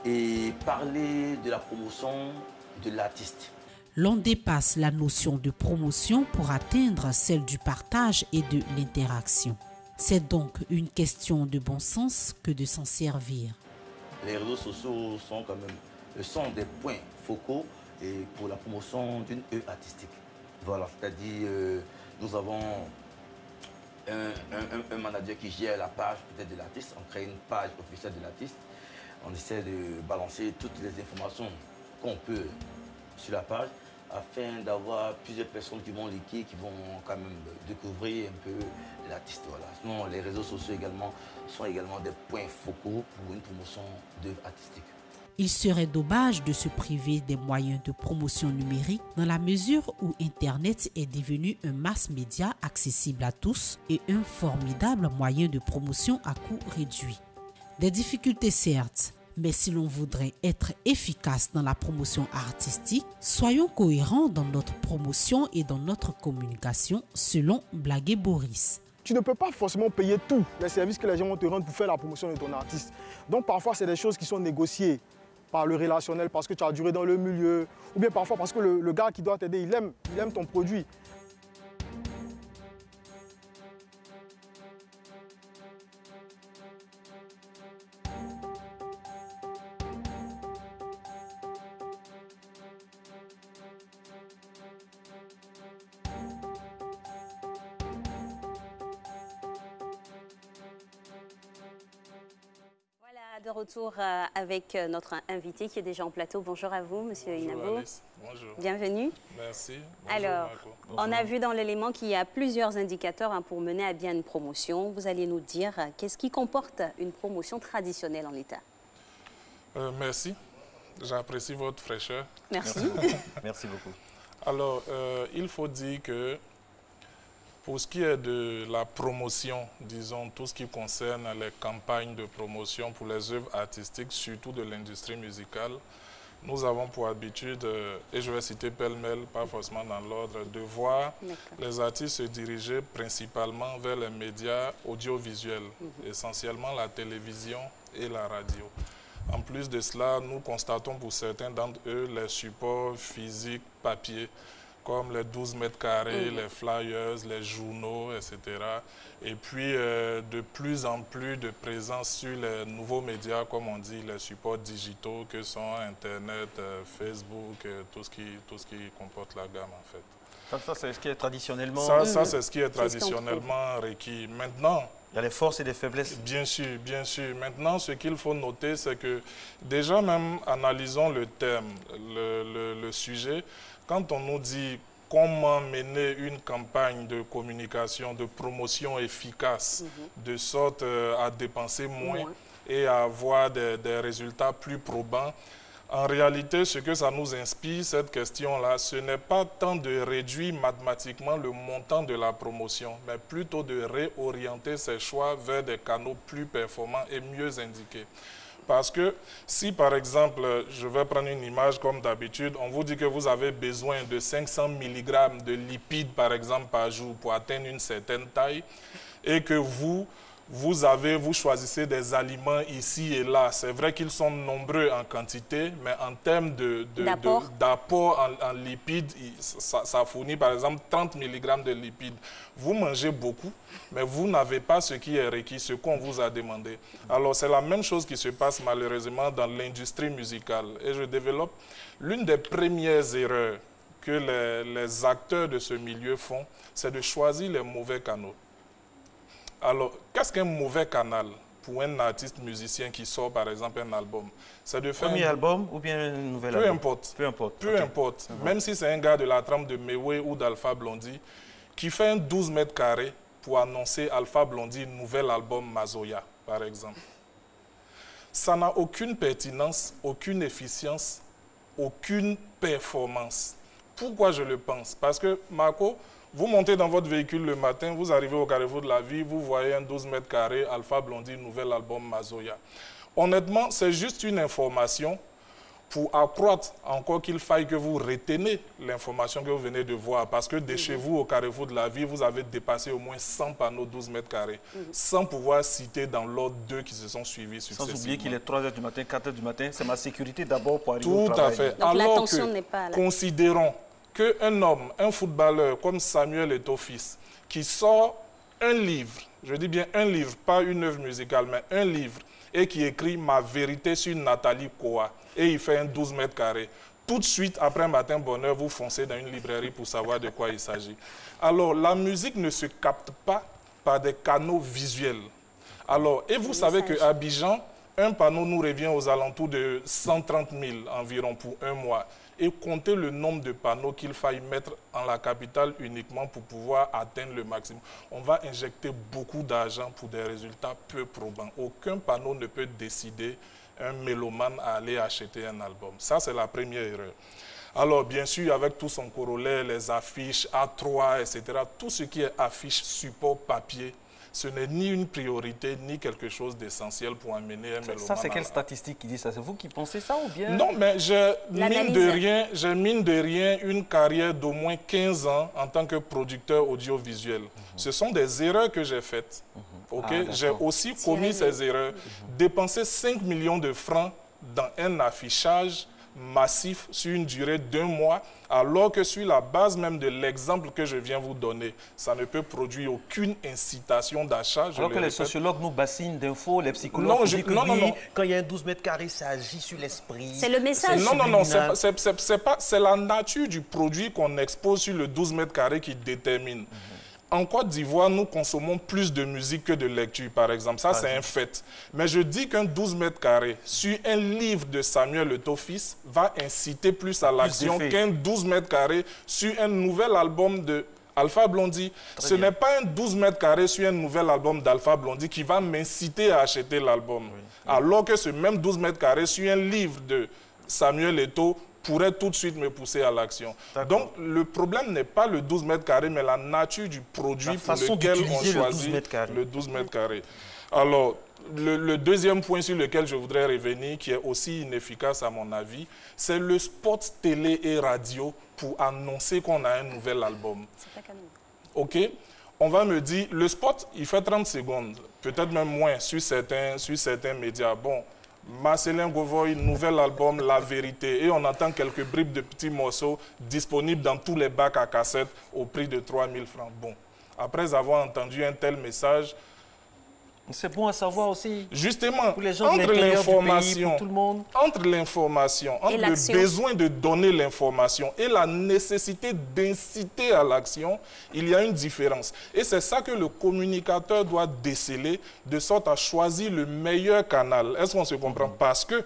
et parler de la promotion de l'artiste. L'on dépasse la notion de promotion pour atteindre celle du partage et de l'interaction. C'est donc une question de bon sens que de s'en servir. Les réseaux sociaux sont des points focaux pour la promotion d'une œuvre artistique. Voilà, c'est-à-dire nous avons un manager qui gère la page peut-être de l'artiste, on crée une page officielle de l'artiste, on essaie de balancer toutes les informations qu'on peut sur la page afin d'avoir plusieurs personnes qui vont liker, qui vont quand même découvrir un peu l'artiste. Voilà. Sinon, les réseaux sociaux également sont également des points focaux pour une promotion d'œuvres artistiques. Il serait dommage de se priver des moyens de promotion numérique dans la mesure où Internet est devenu un mass média accessible à tous et un formidable moyen de promotion à coût réduit. Des difficultés certes, mais si l'on voudrait être efficace dans la promotion artistique, soyons cohérents dans notre promotion et dans notre communication, selon Blagué Boris. Tu ne peux pas forcément payer tous les services que les gens vont te rendre pour faire la promotion de ton artiste. Donc parfois, c'est des choses qui sont négociées par le relationnel parce que tu as duré dans le milieu, ou bien parfois parce que le gars qui doit t'aider, il aime ton produit. De retour avec notre invité qui est déjà en plateau. Bonjour à vous, Monsieur Inabo. Alice. Bonjour. Bienvenue. Merci. Bonjour, alors, on a vu dans l'élément qu'il y a plusieurs indicateurs pour mener à bien une promotion. Vous allez nous dire qu'est-ce qui comporte une promotion traditionnelle en l'État. Merci. J'apprécie votre fraîcheur. Merci. Merci beaucoup. Alors, il faut dire que pour ce qui est de la promotion, disons, tout ce qui concerne les campagnes de promotion pour les œuvres artistiques, surtout de l'industrie musicale, nous avons pour habitude, et je vais citer pêle-mêle, pas forcément dans l'ordre, de voir les artistes se diriger principalement vers les médias audiovisuels, essentiellement la télévision et la radio. En plus de cela, nous constatons pour certains d'entre eux les supports physiques papier, comme les 12 mètres carrés, les flyers, les journaux, etc. Et puis, de plus en plus de présence sur les nouveaux médias, comme on dit, les supports digitaux que sont Internet, Facebook, tout ce qui comporte la gamme, en fait. Ça c'est ce qui est traditionnellement... Ça c'est ce qui est traditionnellement requis. Maintenant... Il y a les forces et les faiblesses. Bien sûr, bien sûr. Maintenant, ce qu'il faut noter, c'est que déjà même, analysons le thème, le sujet. Quand on nous dit comment mener une campagne de communication, de promotion efficace, de sorte à dépenser moins et à avoir des résultats plus probants, en réalité, ce que ça nous inspire, cette question-là, ce n'est pas tant de réduire mathématiquement le montant de la promotion, mais plutôt de réorienter ses choix vers des canaux plus performants et mieux indiqués. Parce que si, par exemple, je vais prendre une image comme d'habitude, on vous dit que vous avez besoin de 500 mg de lipides, par exemple, par jour pour atteindre une certaine taille, et que vous choisissez des aliments ici et là. C'est vrai qu'ils sont nombreux en quantité, mais en termes d'apport en lipides, ça fournit par exemple 30 mg de lipides. Vous mangez beaucoup, mais vous n'avez pas ce qui est requis, ce qu'on vous a demandé. Alors c'est la même chose qui se passe malheureusement dans l'industrie musicale. Et je développe l'une des premières erreurs que les acteurs de ce milieu font, c'est de choisir les mauvais canaux. Alors, qu'est-ce qu'un mauvais canal pour un artiste musicien qui sort, par exemple, un album? C'est de faire premier album ou bien un nouvel album? Peu importe. Peu importe. Même si c'est un gars de la trempe de Mewé ou d'Alpha Blondy qui fait un 12 mètres carrés pour annoncer Alpha Blondy, nouvel album Mazoya, par exemple. Ça n'a aucune pertinence, aucune efficience, aucune performance. Pourquoi je le pense? Parce que, Marco, vous montez dans votre véhicule le matin, vous arrivez au carrefour de la vie, vous voyez un 12 mètres carrés, Alpha Blondy, nouvel album Mazoya. Honnêtement, c'est juste une information pour accroître encore qu'il faille que vous retenez l'information que vous venez de voir. Parce que de chez vous, au carrefour de la vie, vous avez dépassé au moins 100 panneaux 12 mètres carrés, sans pouvoir citer dans l'ordre 2 qui se sont suivis successivement. Sans oublier qu'il est 3 h du matin, 4 h du matin, c'est ma sécurité d'abord pour arriver au travail. Tout à fait. Donc l'attention n'est pas là. Considérons qu'un homme, un footballeur comme Samuel Eto'o-Fils, qui sort un livre, je dis bien un livre, pas une œuvre musicale, mais un livre, et qui écrit « Ma vérité sur Nathalie Koa », et il fait un 12 mètres carrés. Tout de suite, après un matin bonheur, vous foncez dans une librairie pour savoir de quoi il s'agit. Alors, la musique ne se capte pas par des canaux visuels. Alors, et vous savez qu'à Abidjan, un panneau nous revient aux alentours de 130 000 environ pour un mois. Et comptez le nombre de panneaux qu'il faille mettre en la capitale uniquement pour pouvoir atteindre le maximum. On va injecter beaucoup d'argent pour des résultats peu probants. Aucun panneau ne peut décider un mélomane à aller acheter un album. Ça, c'est la première erreur. Alors, bien sûr, avec tout son corollaire, les affiches A3, etc., tout ce qui est affiche, support, papier, ce n'est ni une priorité, ni quelque chose d'essentiel pour amener un mélomane. Ça, c'est quelle statistique qui dit ça? C'est vous qui pensez ça ou bien? Non, mais j'ai mine de rien une carrière d'au moins 15 ans en tant que producteur audiovisuel. Ce sont des erreurs que j'ai faites. J'ai aussi commis ces erreurs. Dépenser 5 millions de francs dans un affichage massif sur une durée d'1 mois, alors que sur la base même de l'exemple que je viens vous donner, ça ne peut produire aucune incitation d'achat. Alors que les sociologues nous bassinent d'infos, les psychologues disent que quand il y a un 12 mètres carrés, ça agit sur l'esprit. C'est le message. Non, c'est la nature du produit qu'on expose sur le 12 mètres carrés qui détermine. En Côte d'Ivoire, nous consommons plus de musique que de lecture, par exemple. Ça, c'est un fait. Mais je dis qu'un 12 mètres carrés sur un livre de Samuel Eto'o-Fils va inciter plus à l'action qu'un 12 mètres carrés sur un nouvel album de Alpha Blondy. Ce n'est pas un 12 mètres carrés sur un nouvel album d'Alpha Blondy qui va m'inciter à acheter l'album. Alors que ce même 12 mètres carrés sur un livre de Samuel Eto'o pourrait tout de suite me pousser à l'action. Donc, le problème n'est pas le 12 mètres carrés, mais la nature du produit pour lequel on choisit le 12 mètres carrés. Alors, le deuxième point sur lequel je voudrais revenir, qui est aussi inefficace à mon avis, c'est le spot télé et radio pour annoncer qu'on a un nouvel album. OK? On va me dire, le spot, il fait 30 secondes, peut-être même moins sur certains médias. Bon, Marcelin Govoy, nouvel album, La Vérité. Et on entend quelques bribes de petits morceaux disponibles dans tous les bacs à cassettes au prix de 3 000 francs. Bon, après avoir entendu un tel message... C'est bon à savoir aussi. Justement, pour les gens entre l'information, entre le besoin de donner l'information et la nécessité d'inciter à l'action, il y a une différence. Et c'est ça que le communicateur doit déceler de sorte à choisir le meilleur canal. Est-ce qu'on se comprend? Parce que,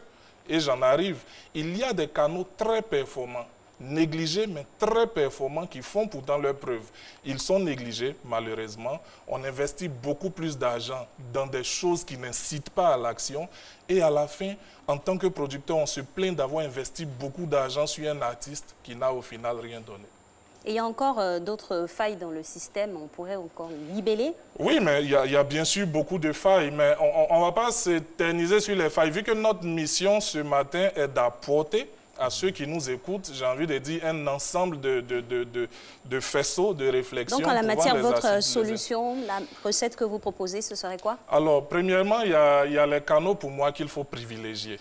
et j'en arrive, il y a des canaux très performants, négligés mais très performants qui font pourtant leurs preuves. Ils sont négligés, malheureusement. On investit beaucoup plus d'argent dans des choses qui n'incitent pas à l'action. Et à la fin, en tant que producteur, on se plaint d'avoir investi beaucoup d'argent sur un artiste qui n'a au final rien donné. Et il y a encore d'autres failles dans le système, on pourrait encore libeller? Oui, mais il y a bien sûr beaucoup de failles, mais on ne va pas s'éterniser sur les failles. Vu que notre mission ce matin est d'apporter à ceux qui nous écoutent, j'ai envie de dire, un ensemble de faisceaux de réflexion. Donc, en la matière, votre solution, la recette que vous proposez, ce serait quoi? Alors, premièrement, il y a les canaux pour moi qu'il faut privilégier.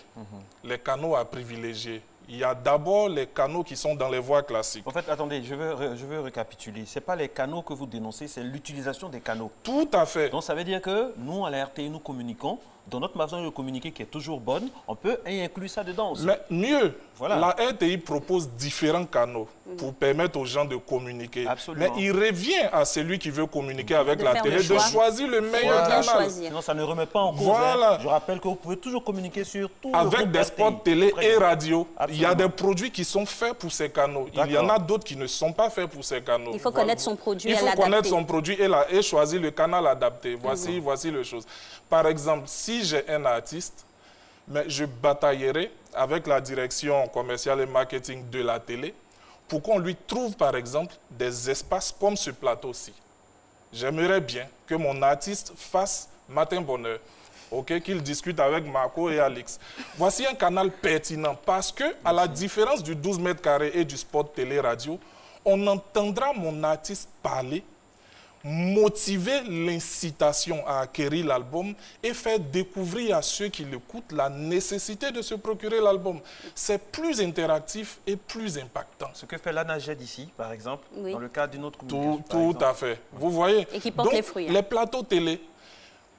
Les canaux à privilégier. Il y a d'abord les canaux qui sont dans les voies classiques. En fait, attendez, je veux récapituler. Ce n'est pas les canaux que vous dénoncez, c'est l'utilisation des canaux. Tout à fait. Donc, ça veut dire que nous, à la RTI, nous communiquons. Dans notre façon de communiquer qui est toujours bonne, on peut inclure ça dedans aussi. Mais mieux, la RTI propose différents canaux pour permettre aux gens de communiquer. Absolument. Mais il revient à celui qui veut communiquer avec la télé de choisir le meilleur canal. Sinon, ça ne remet pas en cause. Hein. Je rappelle que vous pouvez toujours communiquer sur tout avec des spots télé et radio. Il y a des produits qui sont faits pour ces canaux. Il y en a d'autres qui ne sont pas faits pour ces canaux. Il faut connaître son produit et l'adapter. Il faut connaître son produit et choisir le canal adapté. Voici les choses. Par exemple, si j'ai un artiste, mais je bataillerai avec la direction commerciale et marketing de la télé pour qu'on lui trouve, par exemple, des espaces comme ce plateau-ci. J'aimerais bien que mon artiste fasse Matin Bonheur, qu'il discute avec Marco et Alix. Voici un canal pertinent parce que, à la différence du 12 mètres carrés et du spot télé-radio, on entendra mon artiste parler, motiver l'incitation à acquérir l'album et faire découvrir à ceux qui l'écoutent la nécessité de se procurer l'album. C'est plus interactif et plus impactant. Ce que fait l'ANAGED ici, par exemple, dans le cadre d'une autre communication. Tout à fait. Vous voyez? Et qui porte les fruits. Les plateaux télé.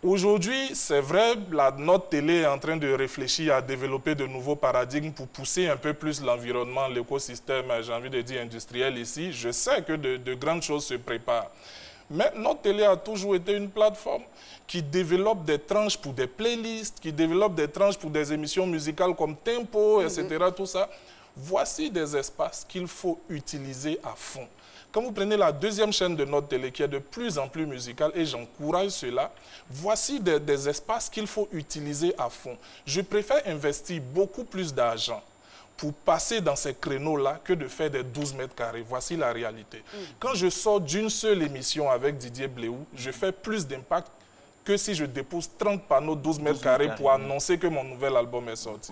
Aujourd'hui, c'est vrai, notre télé est en train de réfléchir à développer de nouveaux paradigmes pour pousser un peu plus l'environnement, l'écosystème, j'ai envie de dire industriel ici. Je sais que de grandes choses se préparent. Mais notre télé a toujours été une plateforme qui développe des tranches pour des playlists, qui développe des tranches pour des émissions musicales comme Tempo, etc. Tout ça. Voici des espaces qu'il faut utiliser à fond. Quand vous prenez la deuxième chaîne de notre télé, qui est de plus en plus musicale, et j'encourage cela, voici des espaces qu'il faut utiliser à fond. Je préfère investir beaucoup plus d'argent pour passer dans ces créneaux-là que de faire des 12 mètres carrés. Voici la réalité. Quand je sors d'une seule émission avec Didier Bléou, je fais plus d'impact que si je dépose 30 panneaux 12 mètres carrés pour annoncer que mon nouvel album est sorti.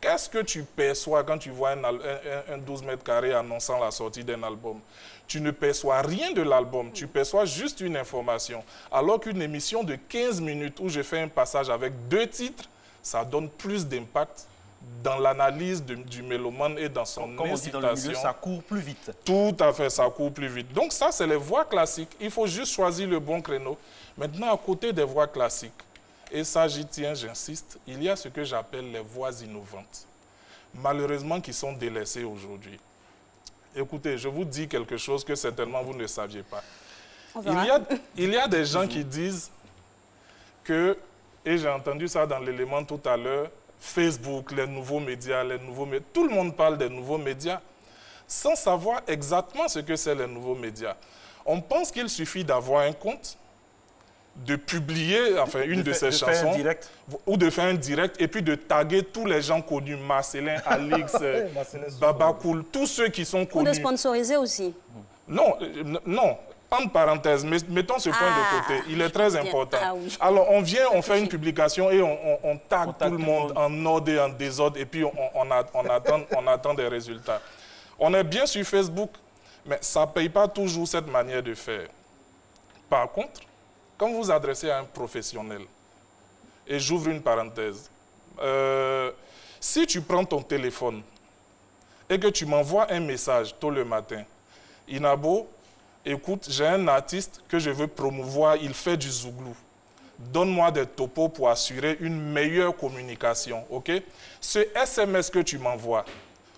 Qu'est-ce que tu perçois quand tu vois un 12 mètres carrés annonçant la sortie d'un album? Tu ne perçois rien de l'album, tu perçois juste une information. Alors qu'une émission de 15 minutes où je fais un passage avec 2 titres, ça donne plus d'impact dans l'analyse du mélomane et dans son Comme incitation. on dit dans le milieu, ça court plus vite. Tout à fait, ça court plus vite. Donc ça, c'est les voies classiques. Il faut juste choisir le bon créneau. Maintenant, à côté des voies classiques, et ça j'y tiens, j'insiste, il y a ce que j'appelle les voies innovantes. Malheureusement, qui sont délaissées aujourd'hui. Écoutez, je vous dis quelque chose que certainement vous ne saviez pas. Il y a des gens qui disent que, et j'ai entendu ça dans l'élément tout à l'heure, Facebook, les nouveaux médias, tout le monde parle des nouveaux médias sans savoir exactement ce que c'est les nouveaux médias. On pense qu'il suffit d'avoir un compte, de publier enfin, une de ses chansons, ou de faire un direct, et puis de taguer tous les gens connus, Marcelin, Alix, Baba Cool, tous ceux qui sont connus. Ou de sponsoriser aussi. Non, non. Entre parenthèses, mettons ce point de côté, il est très important. Alors, on vient, on fait une publication et on tag tout le monde en ordre et en désordre, et puis on attend des résultats. On est bien sur Facebook, mais ça ne paye pas toujours cette manière de faire. Par contre, quand vous vous adressez à un professionnel, et j'ouvre une parenthèse, si tu prends ton téléphone et que tu m'envoies un message tôt le matin, Inabo, écoute, j'ai un artiste que je veux promouvoir, il fait du zouglou. Donne-moi des topos pour assurer une meilleure communication, ok? Ce SMS que tu m'envoies,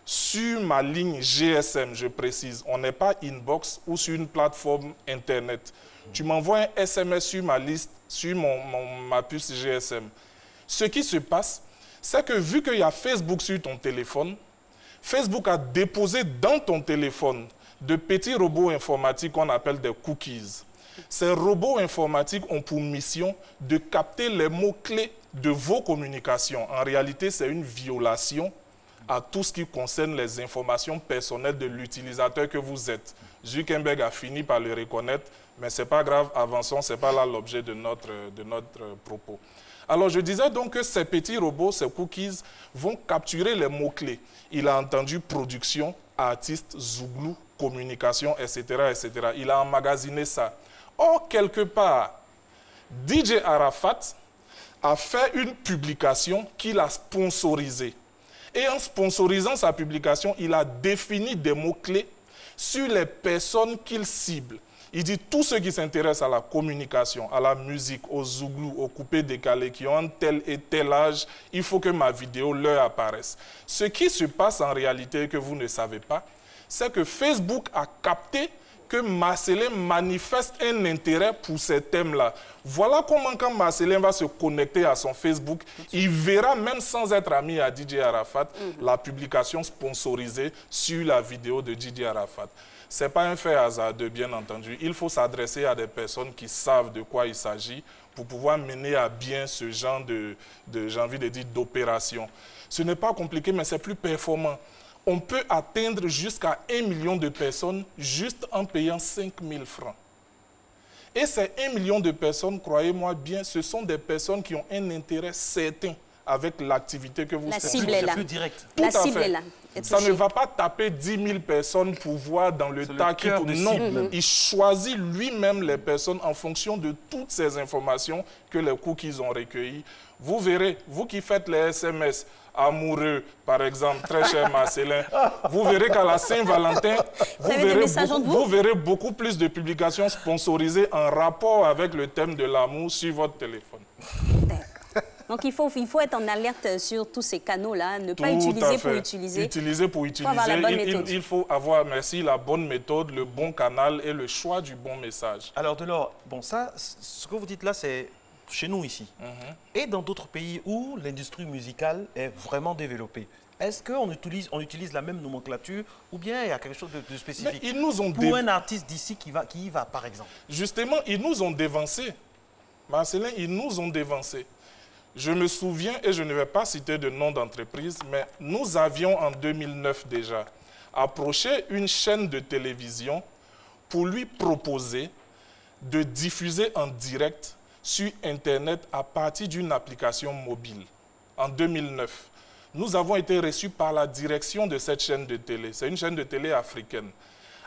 sur ma ligne GSM, je précise, on n'est pas inbox ou sur une plateforme Internet. Tu m'envoies un SMS sur ma liste, sur ma puce GSM. Ce qui se passe, c'est que vu qu'il y a Facebook sur ton téléphone, Facebook a déposé dans ton téléphone de petits robots informatiques qu'on appelle des cookies. Ces robots informatiques ont pour mission de capter les mots-clés de vos communications. En réalité, c'est une violation à tout ce qui concerne les informations personnelles de l'utilisateur que vous êtes. Zuckerberg a fini par le reconnaître, mais ce n'est pas grave, avançons, ce n'est pas là l'objet de notre propos. Alors, je disais donc que ces petits robots, ces cookies, vont capturer les mots-clés. Il a entendu production, artiste, zouglou, communication, etc., etc. Il a emmagasiné ça. Or, quelque part, DJ Arafat a fait une publication qu'il a sponsorisée. Et en sponsorisant sa publication, il a défini des mots-clés sur les personnes qu'il cible. Il dit tous ceux qui s'intéressent à la communication, à la musique, aux zouglous, aux coupés décalés, qui ont tel et tel âge, il faut que ma vidéo leur apparaisse. Ce qui se passe en réalité que vous ne savez pas, c'est que Facebook a capté que Marcelin manifeste un intérêt pour ces thèmes-là. Voilà comment quand Marcelin va se connecter à son Facebook, il verra même sans être ami à DJ Arafat, la publication sponsorisée sur la vidéo de DJ Arafat. Ce n'est pas un fait hasardeux, bien entendu. Il faut s'adresser à des personnes qui savent de quoi il s'agit pour pouvoir mener à bien ce genre j'ai envie de dire, d'opération. Ce n'est pas compliqué, mais c'est plus performant. On peut atteindre jusqu'à 1 million de personnes juste en payant 5 000 francs. Et ces 1 million de personnes, croyez-moi bien, ce sont des personnes qui ont un intérêt certain avec l'activité que vous faites. La cible est là. Tout à fait. Ça ne va pas taper 10 000 personnes pour voir dans le tas qui tourne. Non, il choisit lui-même les personnes en fonction de toutes ces informations que les cookies ont recueillies. Vous verrez, vous qui faites les SMS amoureux, par exemple, très cher Marcelin, vous verrez qu'à la Saint-Valentin, vous verrez beaucoup plus de publications sponsorisées en rapport avec le thème de l'amour sur votre téléphone. Donc, il faut être en alerte sur tous ces canaux-là, ne pas utiliser pour utiliser. Utiliser pour utiliser. Il faut avoir, merci, la bonne méthode, le bon canal et le choix du bon message. Alors, Delors, bon, ça, ce que vous dites là, c'est chez nous ici, et dans d'autres pays où l'industrie musicale est vraiment développée. Est-ce qu'on utilise la même nomenclature ou bien il y a quelque chose de spécifique ils nous ont pour un artiste d'ici qui y va, par exemple? Justement, ils nous ont dévancés. Marcelin, ils nous ont dévancés. Je me souviens, et je ne vais pas citer de nom d'entreprise, mais nous avions en 2009 déjà approché une chaîne de télévision pour lui proposer de diffuser en direct sur Internet à partir d'une application mobile. En 2009, nous avons été reçus par la direction de cette chaîne de télé. C'est une chaîne de télé africaine,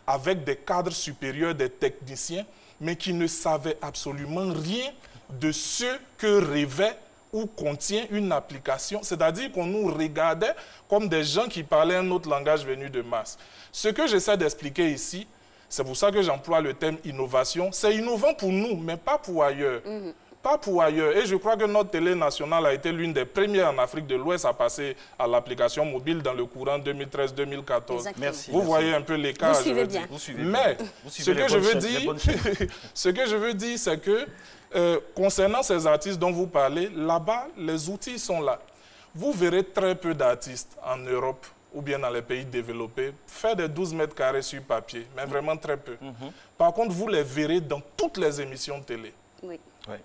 avec des cadres supérieurs, des techniciens, mais qui ne savaient absolument rien de ce que rêvait ou contient une application. C'est-à-dire qu'on nous regardait comme des gens qui parlaient un autre langage venu de Mars. Ce que j'essaie d'expliquer ici, c'est pour ça que j'emploie le terme innovation. C'est innovant pour nous, mais pas pour ailleurs. Pas pour ailleurs. Et je crois que notre télé nationale a été l'une des premières en Afrique de l'Ouest à passer à l'application mobile dans le courant 2013-2014. Merci. Vous voyez un peu l'écart. Vous suivez bien. Mais ce que je veux dire, c'est que concernant ces artistes dont vous parlez, là-bas, les outils sont là. Vous verrez très peu d'artistes en Europe ou bien dans les pays développés faire des 12 mètres carrés sur papier, mais vraiment très peu. Par contre, vous les verrez dans toutes les émissions de télé. Oui.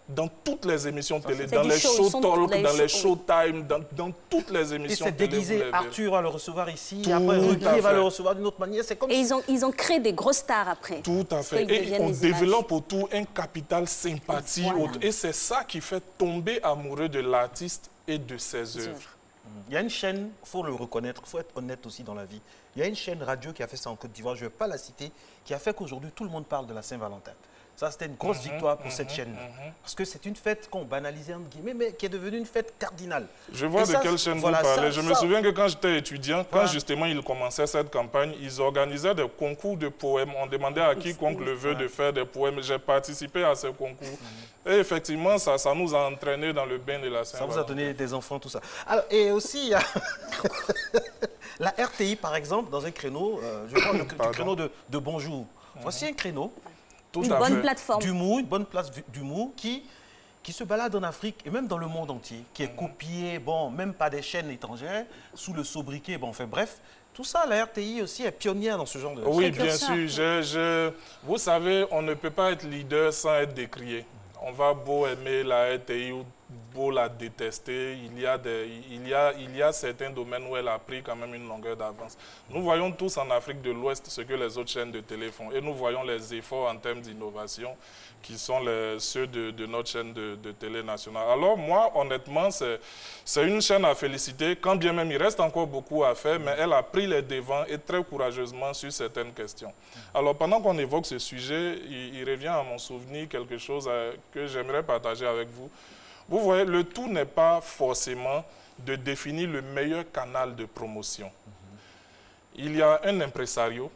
Dans toutes les émissions télé, dans les show talk, dans les showtime, dans toutes les émissions télé. Et c'est déguisé, Arthur va le recevoir ici, après Ruquier va le recevoir d'une autre manière. Comme et ils ont créé des grosses stars après. Tout à fait. Et on développe autour un capital sympathie. Voilà. Et c'est ça qui fait tomber amoureux de l'artiste et de ses œuvres. Il y a une chaîne, il faut le reconnaître, il faut être honnête aussi dans la vie. Il y a une chaîne radio qui a fait ça en Côte d'Ivoire, je ne vais pas la citer, qui a fait qu'aujourd'hui tout le monde parle de la Saint-Valentin. Ça, c'était une grosse victoire pour cette chaîne. Parce que c'est une fête qu'on banalisait, entre guillemets, mais qui est devenue une fête cardinale. Je vois de quelle chaîne vous parlez. Je me souviens que quand j'étais étudiant, quand justement ils commençaient cette campagne, ils organisaient des concours de poèmes. On demandait à quiconque le veut de faire des poèmes. J'ai participé à ces concours. Et effectivement, ça nous a entraînés dans le bain de la Saint-Valentin. Ça vous a donné des enfants, tout ça. Alors, et aussi, il y a la RTI, par exemple, dans un créneau, je crois le créneau de Bonjour. Voici un créneau. Une bonne plateforme d'humour, une bonne place d'humour qui se balade en Afrique et même dans le monde entier, qui est copié, bon, même pas des chaînes étrangères, sous le sobriquet, bon, enfin bref. Tout ça, la RTI aussi est pionnière dans ce genre de... Oui, bien sûr. Vous savez, on ne peut pas être leader sans être décrié. On va beau aimer la RTI ou beau la détester, il y a certains domaines où elle a pris quand même une longueur d'avance. Nous voyons tous en Afrique de l'Ouest ce que les autres chaînes de télé font et nous voyons les efforts en termes d'innovation qui sont ceux de notre chaîne de télé nationale. Alors moi, honnêtement, c'est une chaîne à féliciter, quand bien même il reste encore beaucoup à faire, mais elle a pris les devants et très courageusement sur certaines questions. Alors pendant qu'on évoque ce sujet, il revient à mon souvenir quelque chose que j'aimerais partager avec vous. Vous voyez, le tout n'est pas forcément de définir le meilleur canal de promotion. Il y a un impresario,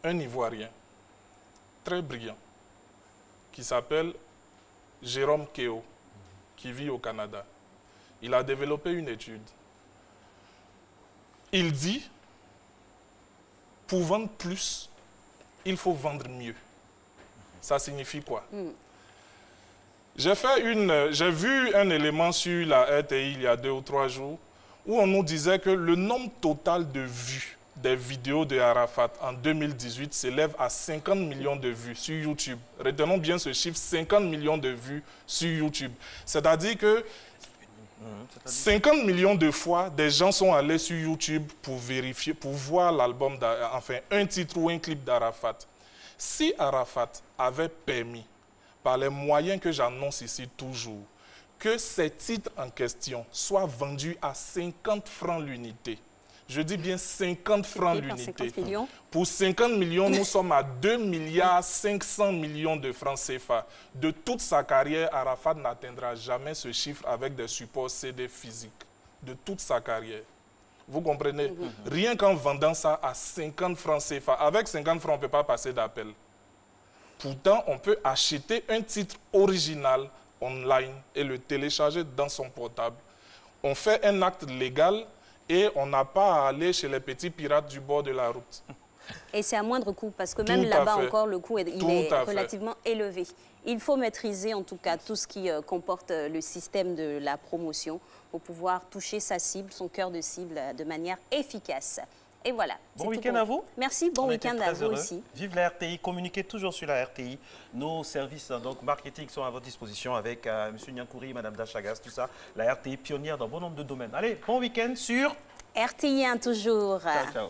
un Ivoirien, très brillant, qui s'appelle Jérôme Keo, qui vit au Canada. Il a développé une étude. Il dit, pour vendre plus, il faut vendre mieux. Ça signifie quoi? J'ai vu un élément sur la RTI il y a 2 ou 3 jours où on nous disait que le nombre total de vues des vidéos de Arafat en 2018 s'élève à 50 millions de vues sur YouTube. Retenons bien ce chiffre, 50 millions de vues sur YouTube. C'est-à-dire que 50 millions de fois, des gens sont allés sur YouTube pour vérifier, pour voir l'album, enfin un titre ou un clip d'Arafat. Si Arafat avait permis, par les moyens que j'annonce ici toujours, que ces titres en question soient vendus à 50 francs l'unité. Je dis bien 50 francs l'unité. Pour 50 millions, nous sommes à 2 milliards 500 millions de francs CFA. De toute sa carrière, Arafat n'atteindra jamais ce chiffre avec des supports CD physiques. De toute sa carrière. Vous comprenez? Rien qu'en vendant ça à 50 francs CFA. Avec 50 francs, on ne peut pas passer d'appel. Pourtant, on peut acheter un titre original online et le télécharger dans son portable. On fait un acte légal et on n'a pas à aller chez les petits pirates du bord de la route. Et c'est à moindre coût, parce que même là-bas encore, le coût il est relativement élevé. Il faut maîtriser en tout cas tout ce qui comporte le système de la promotion pour pouvoir toucher sa cible, son cœur de cible de manière efficace. Et voilà. Bon week-end à vous. Merci, bon week-end à vous aussi. Vive la RTI, communiquez toujours sur la RTI. Nos services donc marketing sont à votre disposition avec M. Nyankouri, Mme Dachagas, tout ça. La RTI pionnière dans bon nombre de domaines. Allez, bon week-end sur RTI 1 toujours. Ciao, ciao.